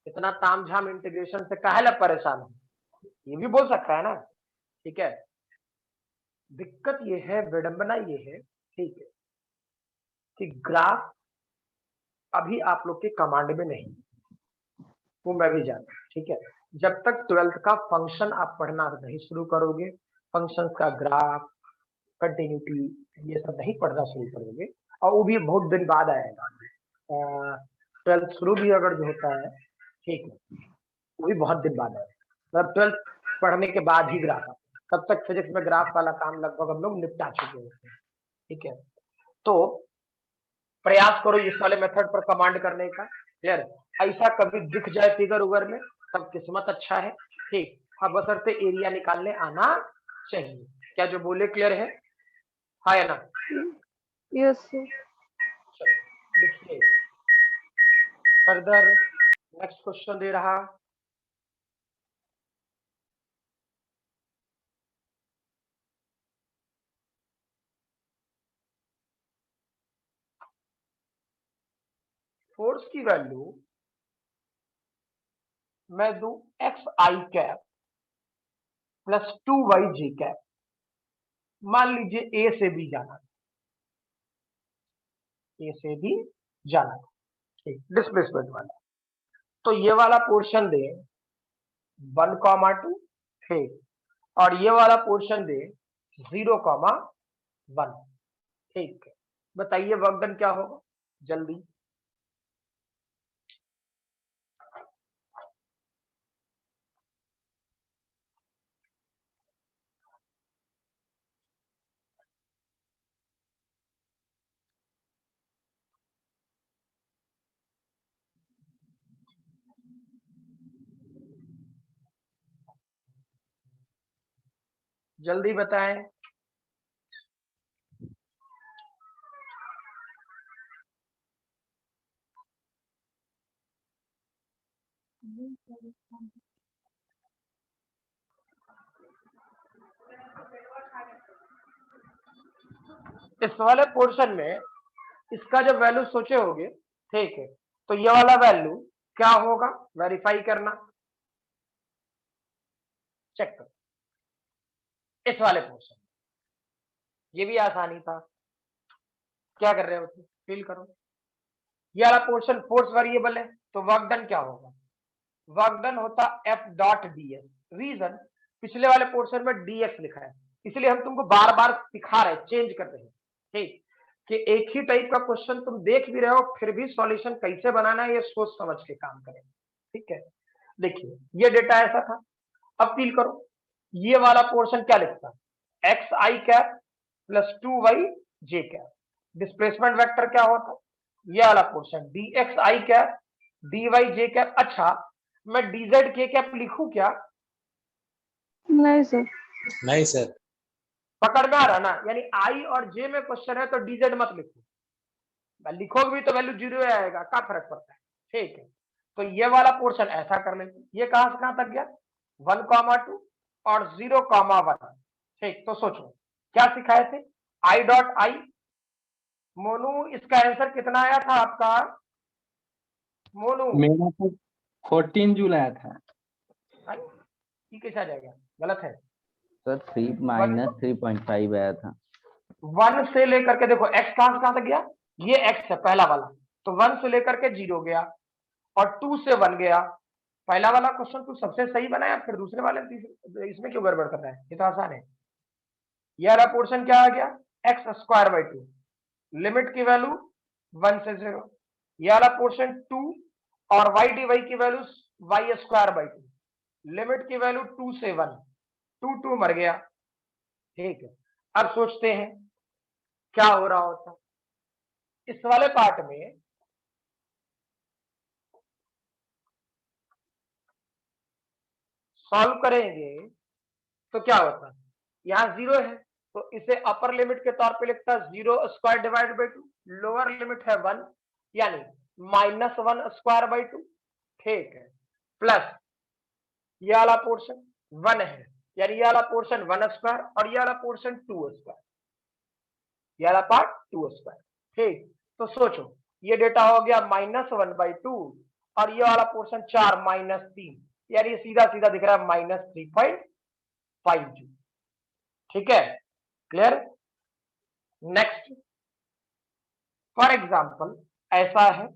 इतना तामझाम इंटीग्रेशन से काहे ला परेशान हो, ये भी बोल सकता है ना। ठीक है, दिक्कत ये है, विडंबना ये है, ठीक है, कि ग्राफ अभी आप लोग के कमांड में नहीं, वो मैं भी जानता हूं। ठीक है, जब तक 12th का फंक्शन आप पढ़ना नहीं शुरू करोगे, फंक्शंस का ग्राफ, कंटिन्यूटी, ये सब नहीं पढ़ना शुरू करोगे, और वो भी बहुत दिन बाद आएगा, 12th शुरू भी अगर जो होता है, ठीक है, वो भी बहुत दिन बाद आएगा, मतलब 12th पढ़ने के बाद ही ग्राफ, तब तक फिजिक्स में ग्राफ वाला काम लगभग हम लोग निपटा चुके होते हैं। ठीक है, तो प्रयास करो इस वाले मेथड पर कमांड करने का, क्लियर? ऐसा कभी दिख जाए फिगर उगर में तब किस्मत अच्छा है। ठीक, हाँ बशर्ते एरिया निकालने आना चाहिए, क्या जो बोले क्लियर है, हाँ या ना? यस देखिए फर्दर नेक्स्ट क्वेश्चन दे रहा, फोर्स की वैल्यू मैं दूं एक्स आई कैप प्लस 2y जे कैप। मान लीजिए ए से बी जाना, ए से बी जाना, ठीक, डिस्प्लेसमेंट वाला। तो ये वाला पोर्शन दे 1,2, ठीक, और ये वाला पोर्शन दे 0,1, ठीक है। बताइए वर्क डन क्या होगा जल्दी। जल्दी बताएं। इस वाले पोर्शन में इसका जब वैल्यू सोचे होगे, ठीक है, तो ये वाला वैल्यू क्या होगा वेरीफाई करना, चेक करो। इस वाले पोर्शन ये भी आसानी था, क्या कर रहे हो तुम, फील करो। ये वाला पोर्शन फोर्स वेरिएबल है, तो वर्क डन क्या होगा, वर्क डन होता F dot D S. Region पिछले वाले पोर्शन में डीएक्स लिखा है, इसलिए हम तुमको बार बार सिखा रहे हैं, चेंज कर रहे हैं, ठीक, कि एक ही टाइप का क्वेश्चन तुम देख भी रहे हो फिर भी सॉल्यूशन कैसे बनाना है ये सोच समझ के काम करें, ठीक है। देखिए ये डेटा ऐसा था, अब फील करो ये वाला पोर्शन क्या लिखता है, एक्स आई कैप प्लस 2y जे कैप। डिस्प्लेसमेंट वेक्टर क्या होता, ये वाला पोर्शन डी एक्स आई कैप डी वाई जे कैप। अच्छा मैं dz के कैप लिखूं क्या, नहीं सर। नहीं सर। पकड़ में आ रहा ना, यानी आई और जे में क्वेश्चन है तो dz मत लिखो, लिखोगे भी तो वैल्यू 0 आएगा, क्या फर्क पड़ता है, ठीक है। तो ये वाला पोर्शन ऐसा कर लेंगे, ये कहां से कहां तक गया 1,2 और 0,1, ठीक। तो सोचो क्या सिखाए थे, आई डॉट आई। मोनू इसका आंसर कितना आया था आपका, मोनू मेरा तो 14 जुलाई था। ये कैसे आ जाएगा, गलत है। सर 3 माइनस 3.5 आया था। 1 से लेकर के देखो x कहां तक गया, ये x है पहला वाला, तो 1 से लेकर के 0 गया और 2 से 1 गया। पहला वाला क्वेश्चन तू सबसे सही बनाया, फिर दूसरे वाले इसमें क्यों गड़बड़ कर रहा है, ये तो आसान है। ये वाला पोर्शन क्या आ गया एक्स स्क्वायर बाई 2, लिमिट की वैल्यू 1 से 0। ये वाला पोर्शन 2 और वाई डी वाई की value Y square by 2, limit की वैल्यू 2 से 1, 2 मर गया, ठीक है। अब सोचते हैं क्या हो रहा होता इस वाले पार्ट में, सॉल्व करेंगे तो क्या होता है, यहां 0 है तो इसे अपर लिमिट के तौर पे लिखता है 0 square divide by 2, lower limit है 1 यानी -1 स्क्वायर बाई 2, ठीक है, प्लस ये वाला पोर्शन 1 है यानी ये वाला पोर्शन 1 स्क्वायर और ये वाला पोर्शन 2 स्क्वायर, ये वाला पार्ट 2 स्क्वायर, ठीक। तो सोचो ये डेटा हो गया -1/2 और ये वाला पोर्शन 4 -3, यानी ये सीधा सीधा दिख रहा है -3.5, ठीक है, क्लियर। नेक्स्ट फॉर एग्जांपल ऐसा है,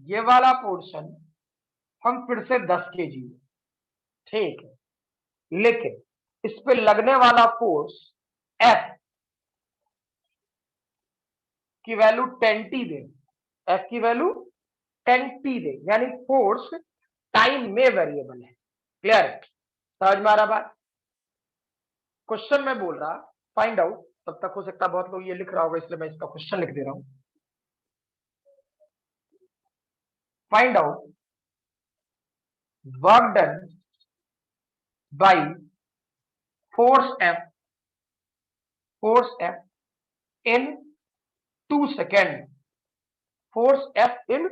ये वाला पोर्शन हम फिर से 10 kg, ठीक है, लेकिन इस पे लगने वाला फोर्स F की वैल्यू 10t दे, F की वैल्यू 10t दे, यानी फोर्स टाइम में वेरिएबल है, क्लियर है, समझ में आ रहा बात। क्वेश्चन में बोल रहा फाइंड आउट, तब तक हो सकता बहुत लोग ये लिख रहा होगा इसलिए मैं इसका क्वेश्चन लिख दे रहा हूं। Find out work done by force F in 2 second force F in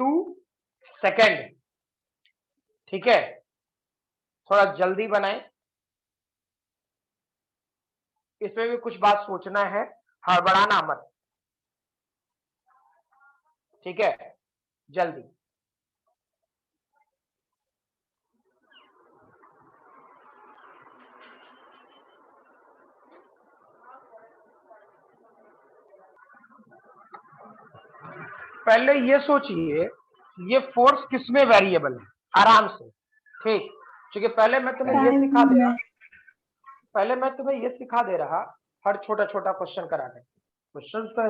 2 second. ठीक है, थोड़ा जल्दी बनाए, इसमें भी कुछ बात सोचना है, हड़बड़ाना मत। ठीक है, जल्दी। पहले ये सोचिए ये फोर्स किसमें वेरिएबल है, आराम से। ठीक, क्योंकि पहले मैं तुम्हें ये सिखा दे रहा, हर छोटा छोटा क्वेश्चन कराने। क्वेश्चन तो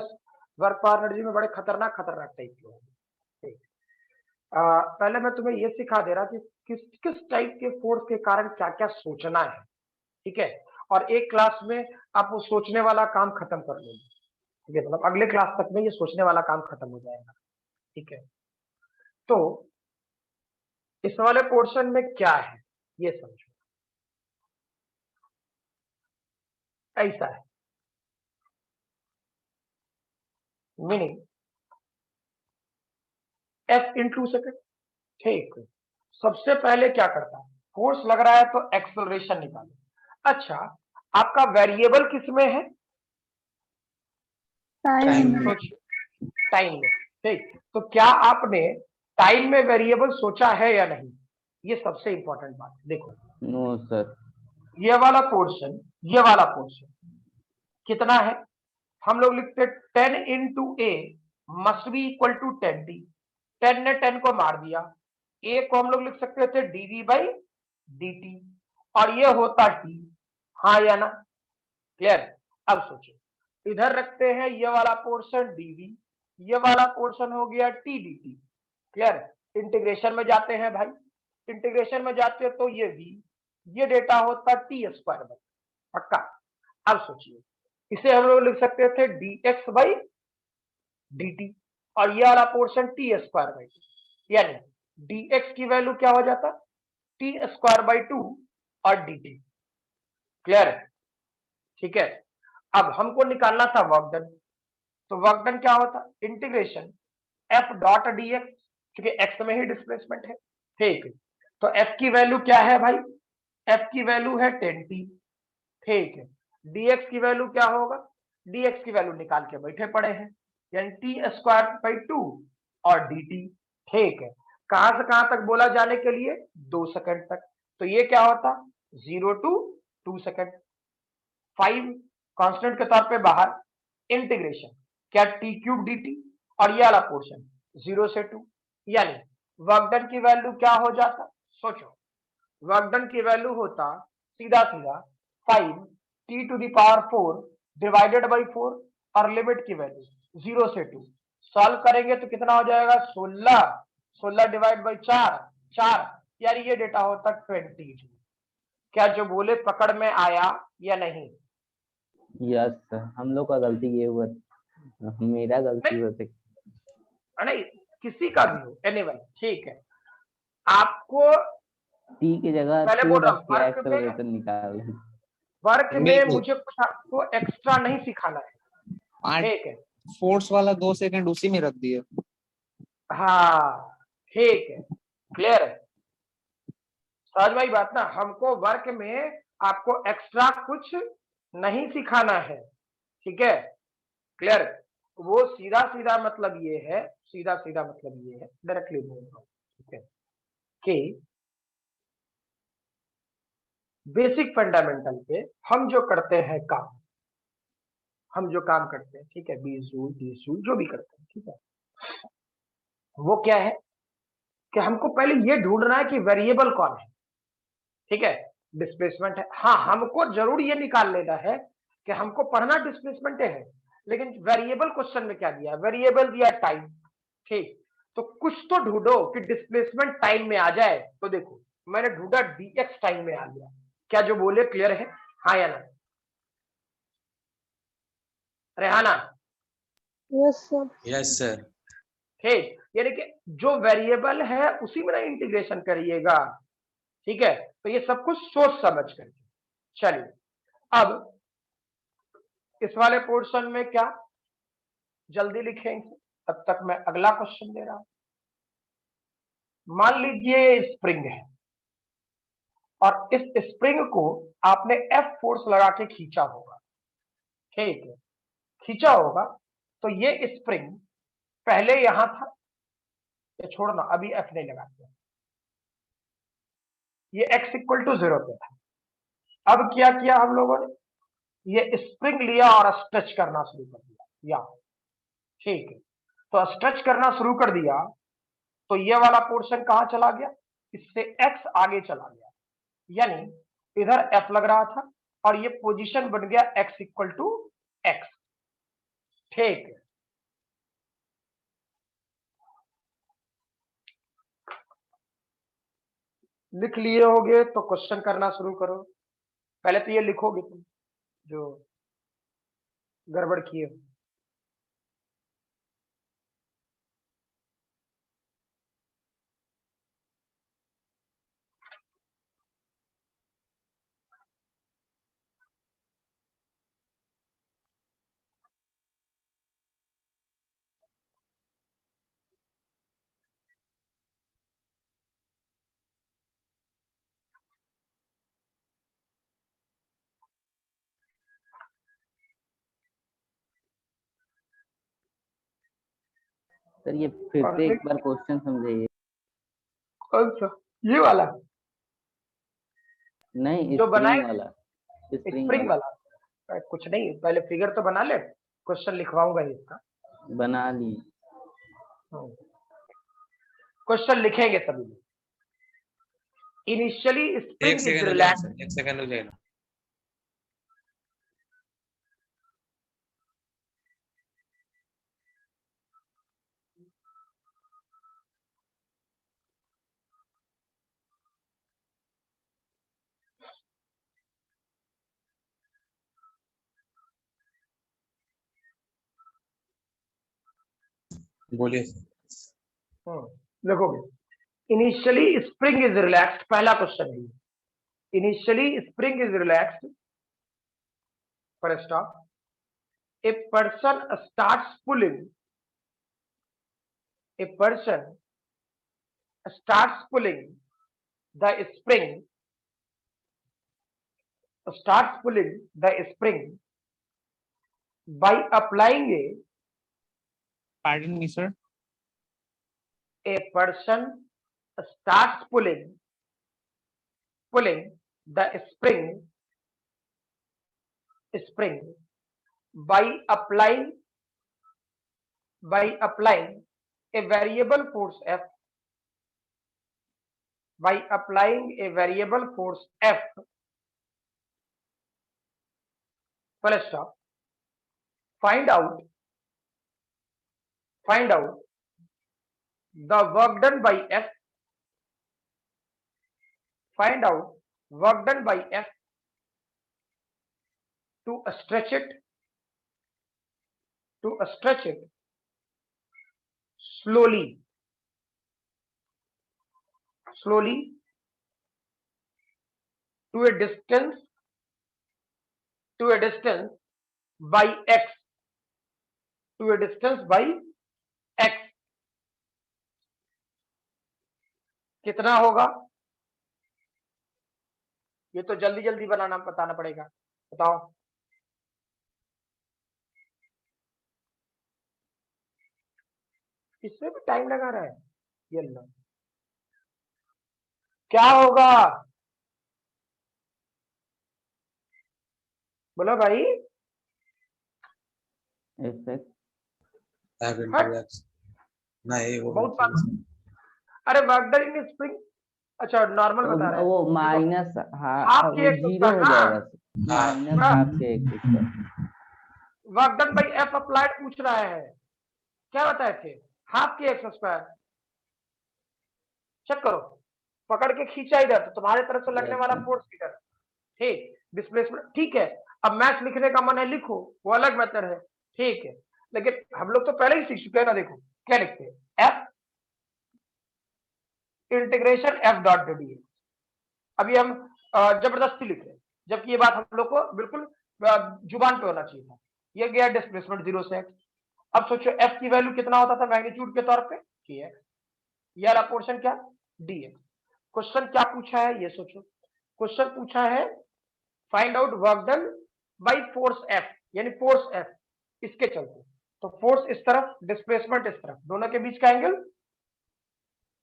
वर्क पावर एनर्जी में बड़े खतरनाक टाइप के हैं। पहले मैं तुम्हें ये सिखा दे रहा कि किस किस टाइप के फोर्स के कारण क्या क्या सोचना है। ठीक है, और एक क्लास में आप वो सोचने वाला काम खत्म कर लेंगे। ठीक है, मतलब अगले क्लास तक में ये सोचने वाला काम खत्म हो जाएगा। ठीक है, तो इस वाले पोर्शन में क्या है ये समझो। ऐसा है, मीनिंग F इन 2 सेकेंड। ठीक, सबसे पहले क्या करता है, फोर्स लग रहा है तो एक्सेलरेशन निकालो। अच्छा, आपका वेरिएबल किसमें है? टाइम टाइम में। ठीक, तो क्या आपने टाइम में वेरिएबल सोचा है या नहीं, ये सबसे इंपॉर्टेंट बात है। देखो नो सर। ये वाला पोर्शन कितना है, हम लोग लिखते 10 into A must be equal to 10t। 10 ने 10 को मार दिया, ए को हम लोग लिख सकते थे dv बाई dt, और ये होता t। हाँ या ना, क्लियर? अब सोचो, इधर रखते हैं ये वाला पोर्शन dv, ये वाला पोर्शन हो गया t dt। क्लियर? इंटीग्रेशन में जाते हैं भाई, इंटीग्रेशन में जाते हैं तो ये v, ये डेटा होता टी स्क्वायर बाई, पक्का? अब सोचिए, इसे हम लोग लिख सकते थे dx बाई dt, और ये वाला पोर्शन टी स्क्वायर बाई, यानी dx की वैल्यू क्या हो जाता, टी स्क्वायर बाई 2 और dt। क्लियर है? ठीक है, अब हमको निकालना था वर्क डन, तो वर्क डन क्या होता, इंटीग्रेशन f डॉट dx, क्योंकि x में ही डिस्प्लेसमेंट है। ठीक, तो f की वैल्यू क्या है भाई, f की वैल्यू है 10t। ठीक है, dx की वैल्यू क्या होगा, dx की वैल्यू निकाल के बैठे पड़े हैं, यानी टी स्क्वायर बाई 2 और dt। ठीक है, कहां से कहां तक बोला जाने के लिए, 2 सेकंड तक, तो ये क्या होता 0 to 2 सेकंड। 5 कांस्टेंट के तौर पे बाहर, इंटीग्रेशन क्या टी क्यूब dt, और ये वाला पोर्शन 0 से 2, यानी वर्क डन की वैल्यू क्या हो जाता, सोचो, वर्क डन की वैल्यू होता सीधा सीधा 5 t to the power 4 divided by 4, और लिमिट की वैल्यू 0 से 2। सॉल्व करेंगे तो कितना हो जाएगा, 16, 16 डिवाइड बाई 4, 4, यार ये डेटा होता 20। क्या जो बोले पकड़ में आया या नहीं? यस सर, हम लोग का गलती ये हुआ, मेरा गलती हुआ था। नहीं, किसी का भी हो, एनीवन। ठीक है, आपको टी की जगह पहले 2 बोल रहा रख हूं, के एक्सेलरेटर निकाल। वर्क में बिल्कुल। मुझे कुछ आपको एक्स्ट्रा नहीं सिखाना है। ठीक है, फोर्स वाला 2 सेकंड उसी में रख दिए। हाँ ठीक है, क्लियर है, समझ में आई बात ना? हमको वर्क में आपको एक्स्ट्रा कुछ नहीं सिखाना है। ठीक है, क्लियर? वो सीधा सीधा मतलब ये है, डायरेक्टली बोल रहा हूं। ठीक है, कि बेसिक फंडामेंटल पे हम जो करते हैं काम, ठीक है, 20 जूल 30 जूल जो भी करते हैं, ठीक है, वो क्या है कि हमको पहले ये ढूंढना है कि वेरिएबल कौन है। ठीक है, डिस्प्लेसमेंट है, हाँ हमको जरूर ये निकाल लेना है कि हमको पढ़ना डिस्प्लेसमेंट है, लेकिन वेरिएबल क्वेश्चन में क्या दिया, वेरिएबल दिया टाइम। ठीक, तो कुछ तो ढूंढो कि डिस्प्लेसमेंट टाइम में आ जाए। तो देखो मैंने ढूंढा dx टाइम में आ गया, क्या जो बोले क्लियर है, हाँ या ना? Rehana? Yes sir. Yes sir. ठीक, यानी कि जो वेरिएबल है उसी में ना इंटीग्रेशन करिएगा। ठीक है, तो ये सब कुछ सोच समझ करके। चलिए, अब इस वाले पोर्शन में क्या जल्दी लिखेंगे, तब तक मैं अगला क्वेश्चन दे रहा हूं। मान लीजिए स्प्रिंग है और इस स्प्रिंग को आपने F फोर्स लगा के खींचा होगा, ठीक है, खींचा होगा, तो ये स्प्रिंग पहले यहां था, ये छोड़ना अभी F नहीं लगाते, ये x इक्वल टू 0 पे था। अब क्या किया हम लोगों ने, ये स्प्रिंग लिया और स्ट्रेच करना शुरू कर दिया, या ठीक है, तो स्ट्रेच करना शुरू कर दिया, तो ये वाला पोर्शन कहां चला गया, इससे x आगे चला गया, यानी इधर F लग रहा था और ये पोजीशन बन गया x इक्वल टू x, ठीक है। लिख लिए होगे तो क्वेश्चन करना शुरू करो। पहले तो ये लिखोगे तुम जो गड़बड़ किए हो। सर ये फिर से एक बार क्वेश्चन समझाइए। कौन सा, ये वाला नहीं, जो बनाए स्प्रिंग वाला, स्प्रिंग वाला, कुछ नहीं, पहले फिगर तो बना ले, क्वेश्चन लिखवाऊंगा इसका। बना ली। क्वेश्चन लिखेंगे सभी लोग। इनिशियली स्प्रिंग इज रिलैक्स, एक सेकंड हो जाएगा। बोलिए। लिखोगे इनिशियली स्प्रिंग इज रिलैक्स्ड, पहला क्वेश्चन है। Initially spring is relaxed, first stop, a person starts pulling, a person starts pulling the spring, by applying Pardon me, sir. a person starts pulling the spring by applying a variable force F, full stop. Find out the work done by F, to stretch it slowly to a distance by x, कितना होगा, ये तो जल्दी जल्दी बताना पड़ेगा, बताओ। इसमें भी टाइम लगा रहा है, ये लो, क्या होगा, बोलो भाई। नहीं वो बहुत बात, अरे वर्क डन इन स्प्रिंग, अच्छा नॉर्मल बता रहा है, वो माइनस हाफ के 0 हो जाएगा, माइनस हाफ के work done bye F applied पूछ रहा है, क्या बताए थे, half k x square. Check करो, पकड़ के खींचा इधर तो तुम्हारे तरफ से लगने वाला फोर्स किधर, ठीक, डिस्प्लेसमेंट, ठीक है। अब मैथ लिखने का मन है लिखो, वो अलग मेथड है, ठीक है, लेकिन हम लोग तो पहले ही सीख चुके हैं ना। देखो क्या लिखते हैं, F integration F dot D. अभी हम जबरदस्ती लिख रहे हैं, जबकि ये बात हम लोग को बिल्कुल जुबान पे होना चाहिए था। ये गया डिस्प्लेसमेंट 0 से x, अब सोचो एफ की वैल्यू कितना होता था मैग्नीट्यूड के तौर पे kx, ये वाला पोर्शन क्या dx। क्वेश्चन क्या पूछा है ये सोचो, क्वेश्चन पूछा है find out work done by force F, यानी फोर्स एफ इसके चलते, तो फोर्स इस तरफ डिस्प्लेसमेंट इस तरफ, दोनों के बीच का एंगल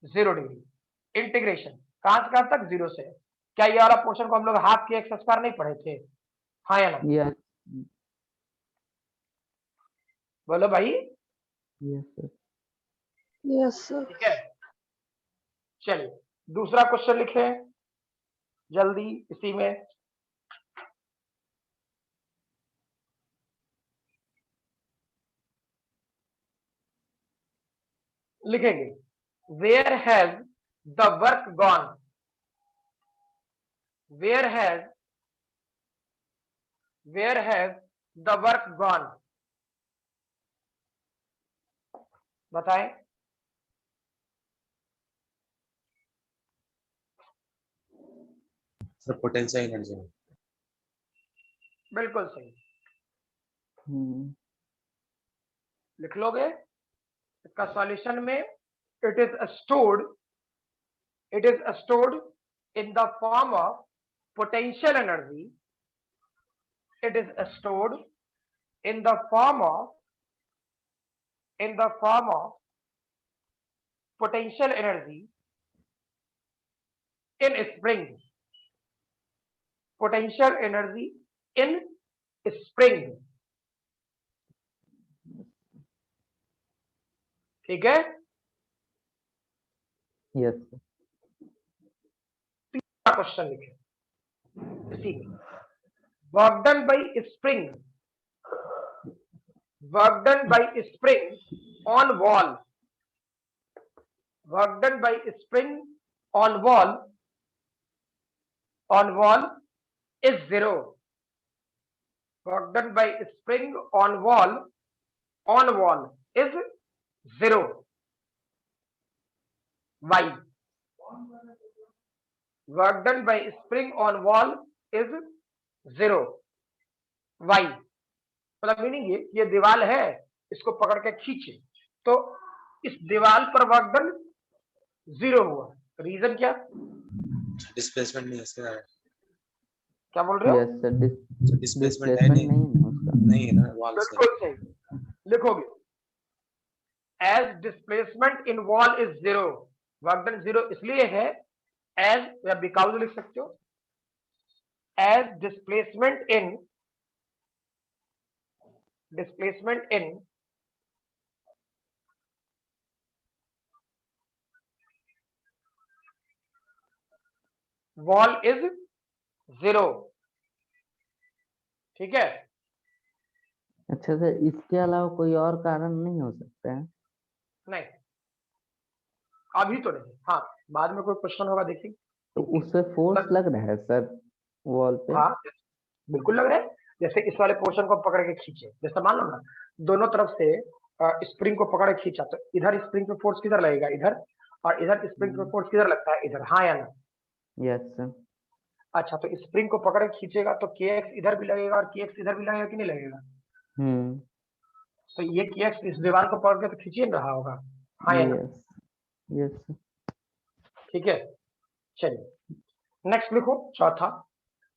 0 डिग्री, इंटीग्रेशन कहां से कहां तक 0 से। क्या ये वाला पोर्शन को हम लोग हाफ के एक्स स्क्वायर नहीं पढ़े थे, हाँ या ना, यस बोलो भाई। Yes sir Yes, sir. ठीक है, चलिए दूसरा क्वेश्चन लिखे जल्दी इसी में। लिखेंगे where has the work gone, where has the work gone, बताएं। सर पोटेंशियल एनर्जी में। बिल्कुल सही, हम्म लिख लोगे इसका सॉल्यूशन में। It is stored in the form of potential energy, it is stored in the form of potential energy in spring, potential energy in spring, ठीक है। यस सर तीसरा क्वेश्चन लिखे इसी में, work done by spring, work done by spring on wall, work done by spring on wall is 0, work done by spring on wall is 0, why, work done by spring on wall is 0, why, मतलब meaning ये दीवार है, इसको पकड़ के खींचे तो इस दीवार पर वर्क डन 0 हुआ, रीजन क्या, डिस्प्लेसमेंट नहीं है इसका, क्या बोल रहे हो। यस सर डिस्प्लेसमेंट है डिस्प्लेसमेंट नहीं, नहीं है उसका नहीं है ना वॉल से। बिल्कुल सही, लिखोगे as displacement in wall is 0, work done 0 इसलिए है एज, या बिकॉज लिख सकते हो, as displacement in wall is 0, ठीक है। अच्छा सर इसके अलावा कोई और कारण नहीं हो सकता है नहीं अभी तो नहीं, हाँ बाद में कोई क्वेश्चन होगा देखिए। तो उससे फोर्स लग रहा है सर वॉल पे हाँ बिल्कुल लग रहा है, जैसे इस वाले पोर्शन को पकड़ के खींचे, जैसे मान लो ना दोनों तरफ से स्प्रिंग को पकड़ के खींचा, तो इधर स्प्रिंग पे फोर्स किधर लगेगा, इधर, और इधर स्प्रिंग पे फोर्स किधर लगता है, इधर, हाँ या ना। यस सर अच्छा तो स्प्रिंग को पकड़ के खींचेगा तो kx इधर भी लगेगा और kx इधर भी लगेगा कि नहीं लगेगा, तो ये kx इस दीवार को पकड़ के तो खींच ही रहा होगा, हाँ या ना। यस यस ठीक है, चलिए नेक्स्ट लिखो चौथा,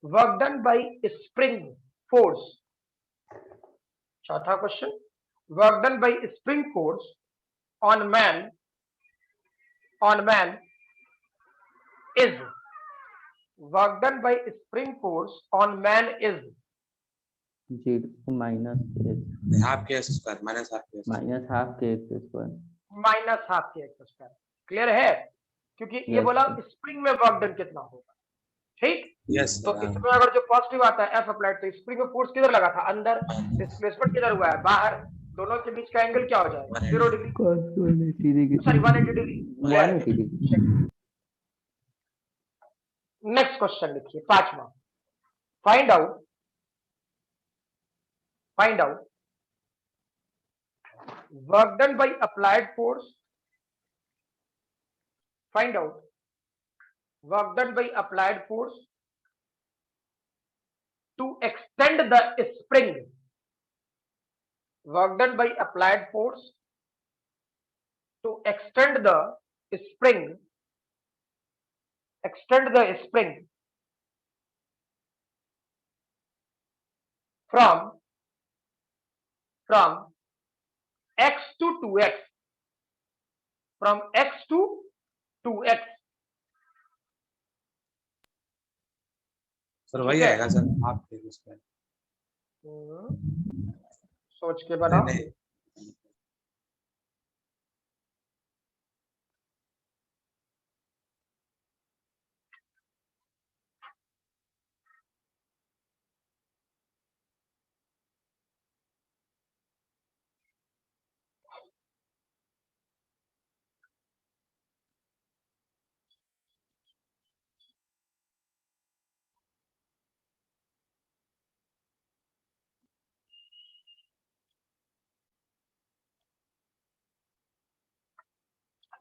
work done by spring force, चौथा question, work done by spring force on man is, work done by spring force on man is minus half k square minus half k square minus half k x square, clear है, क्योंकि ये Yes, बोला sir. Spring में work done कितना होगा, ठीक। Yes तो इसमें अगर जो पॉजिटिव आता है एफ अप्लाइड, तो स्प्रिंग में फोर्स किधर लगा था, अंदर, डिस्प्लेसमेंट किधर हुआ है, बाहर, दोनों के बीच का एंगल क्या हो जाएगा, 0 degree, sorry 180 degree. Next question लिखिए पांचवा, find out work done by applied force, find out work done by applied force to extend the spring, work done by applied force to extend the spring from x to 2x, from x to 2x. Sir वही ठीक है। आएगा sir, आप देखिए उसमें। सोच के बनाओ। नहीं,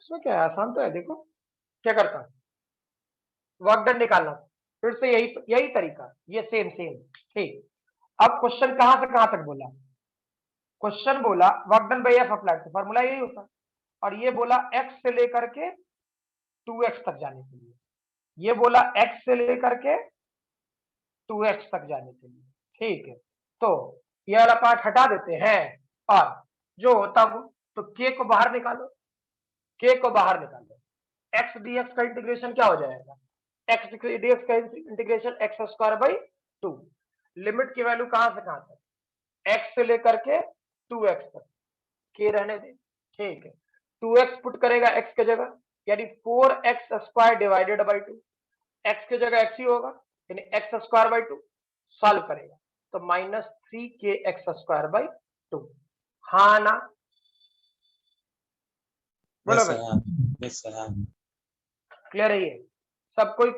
इसमें क्या है, आसान तो है। देखो क्या करता है, वर्क डन निकालना, फिर से यही तरीका, ये सेम। ठीक, अब क्वेश्चन कहां से कहां तक बोला? क्वेश्चन बोला work done by F applied, तो फॉर्मूला यही होता, और ये बोला x से लेकर के 2x तक जाने के लिए, ये बोला x से लेकर के 2x तक जाने के लिए। ठीक है, तो ये वाला पार्ट हटा देते हैं, और जो होता वो, तो k को बाहर निकालो, x dx का इंटीग्रेशन क्या हो जाएगा? x dx का integration x square by 2। Limit की वैल्यू कहां से कहां तक? x से लेकर के 2x तक, k रहने दे। ठीक है, 2x पुट करेगा x के जगह, यानी 4x square divided by 2, x की जगह x ही होगा, यानी x स्क्वायर बाई 2। सॉल्व करेगा तो -3kx स्क्वायर बाई 2। हाँ ना? बोलो भाई, यस सर, हाँ। क्लियर है ये? सब कोई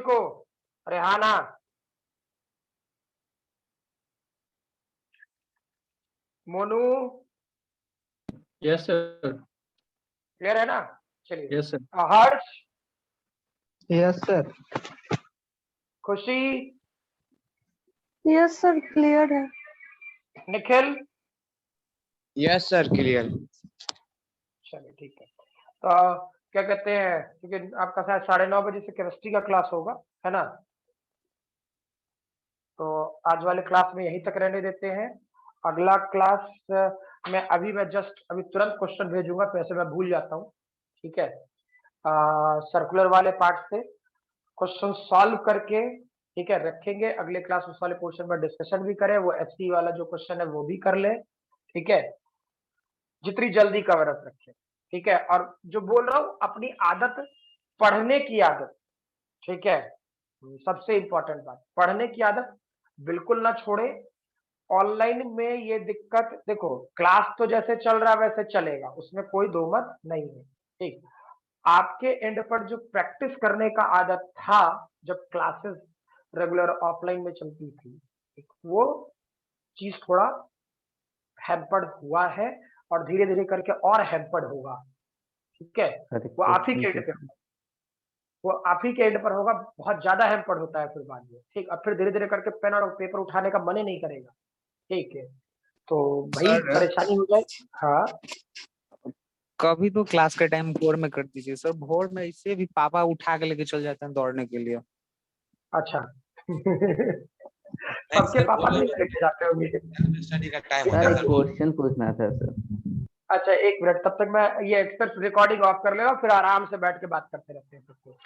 को अरे हाँ ना? Monu yes sir. क्लियर है ना? चलिए, यस सर। हर्ष, यस सर। खुशी, यस सर, क्लियर है। Nikhil, yes sir, clear. चलिए ठीक है। तो क्या कहते हैं, क्योंकि आपका शायद 9:30 बजे से केमिस्ट्री का क्लास होगा, है ना? तो आज वाले क्लास में यहीं तक रहने देते हैं। अगला क्लास में मैं जस्ट अभी तुरंत क्वेश्चन भेजूंगा, तो ऐसे मैं भूल जाता हूँ। ठीक है, सर्कुलर वाले पार्ट से क्वेश्चन सॉल्व करके, ठीक है, रखेंगे। अगले क्लास उस वाले पोर्शन में डिस्कशन भी करें, वो एचसी वाला जो क्वेश्चन है वो भी कर ले। ठीक है, जितनी जल्दी कवर अप रखें। ठीक है, और जो बोल रहा हूँ, अपनी आदत, पढ़ने की आदत, ठीक है, सबसे इंपॉर्टेंट बात, पढ़ने की आदत बिल्कुल ना छोड़े। ऑनलाइन में ये दिक्कत, देखो क्लास तो जैसे चल रहा है वैसे चलेगा, उसमें कोई दो मत नहीं है। ठीक, आपके एंड पर जो प्रैक्टिस करने का आदत था, जब क्लासेस रेगुलर ऑफलाइन में चलती थी, वो चीज थोड़ा हैम्पर्ड हुआ है, और धीरे धीरे करके और हैम्पर्ड होगा। ठीक है, वो आप ही के एंड पे, वो आप ही के एंड पर होगा, बहुत ज्यादा हैम्पर्ड होता है फिर बाद में। ठीक, अब फिर धीरे धीरे करके पेन और पेपर उठाने का मन ही नहीं करेगा। ठीक है, तो भाई परेशानी हो जाए। हाँ, कभी तो क्लास के टाइम भोर में कर दीजिए सर, भोर में इससे भी पापा उठा के लेके चल जाते हैं दौड़ने के लिए। अच्छा सबके पापा नहीं लेके जाते होंगे। स्टडी का टाइम होता सर है एक सर। क्वेश्चन पूछना था सर। अच्छा एक मिनट, तब तक मैं ये एक्सपर्ट रिकॉर्डिंग ऑफ कर लेगा, फिर आराम से बैठ के बात करते रहते हैं सबको।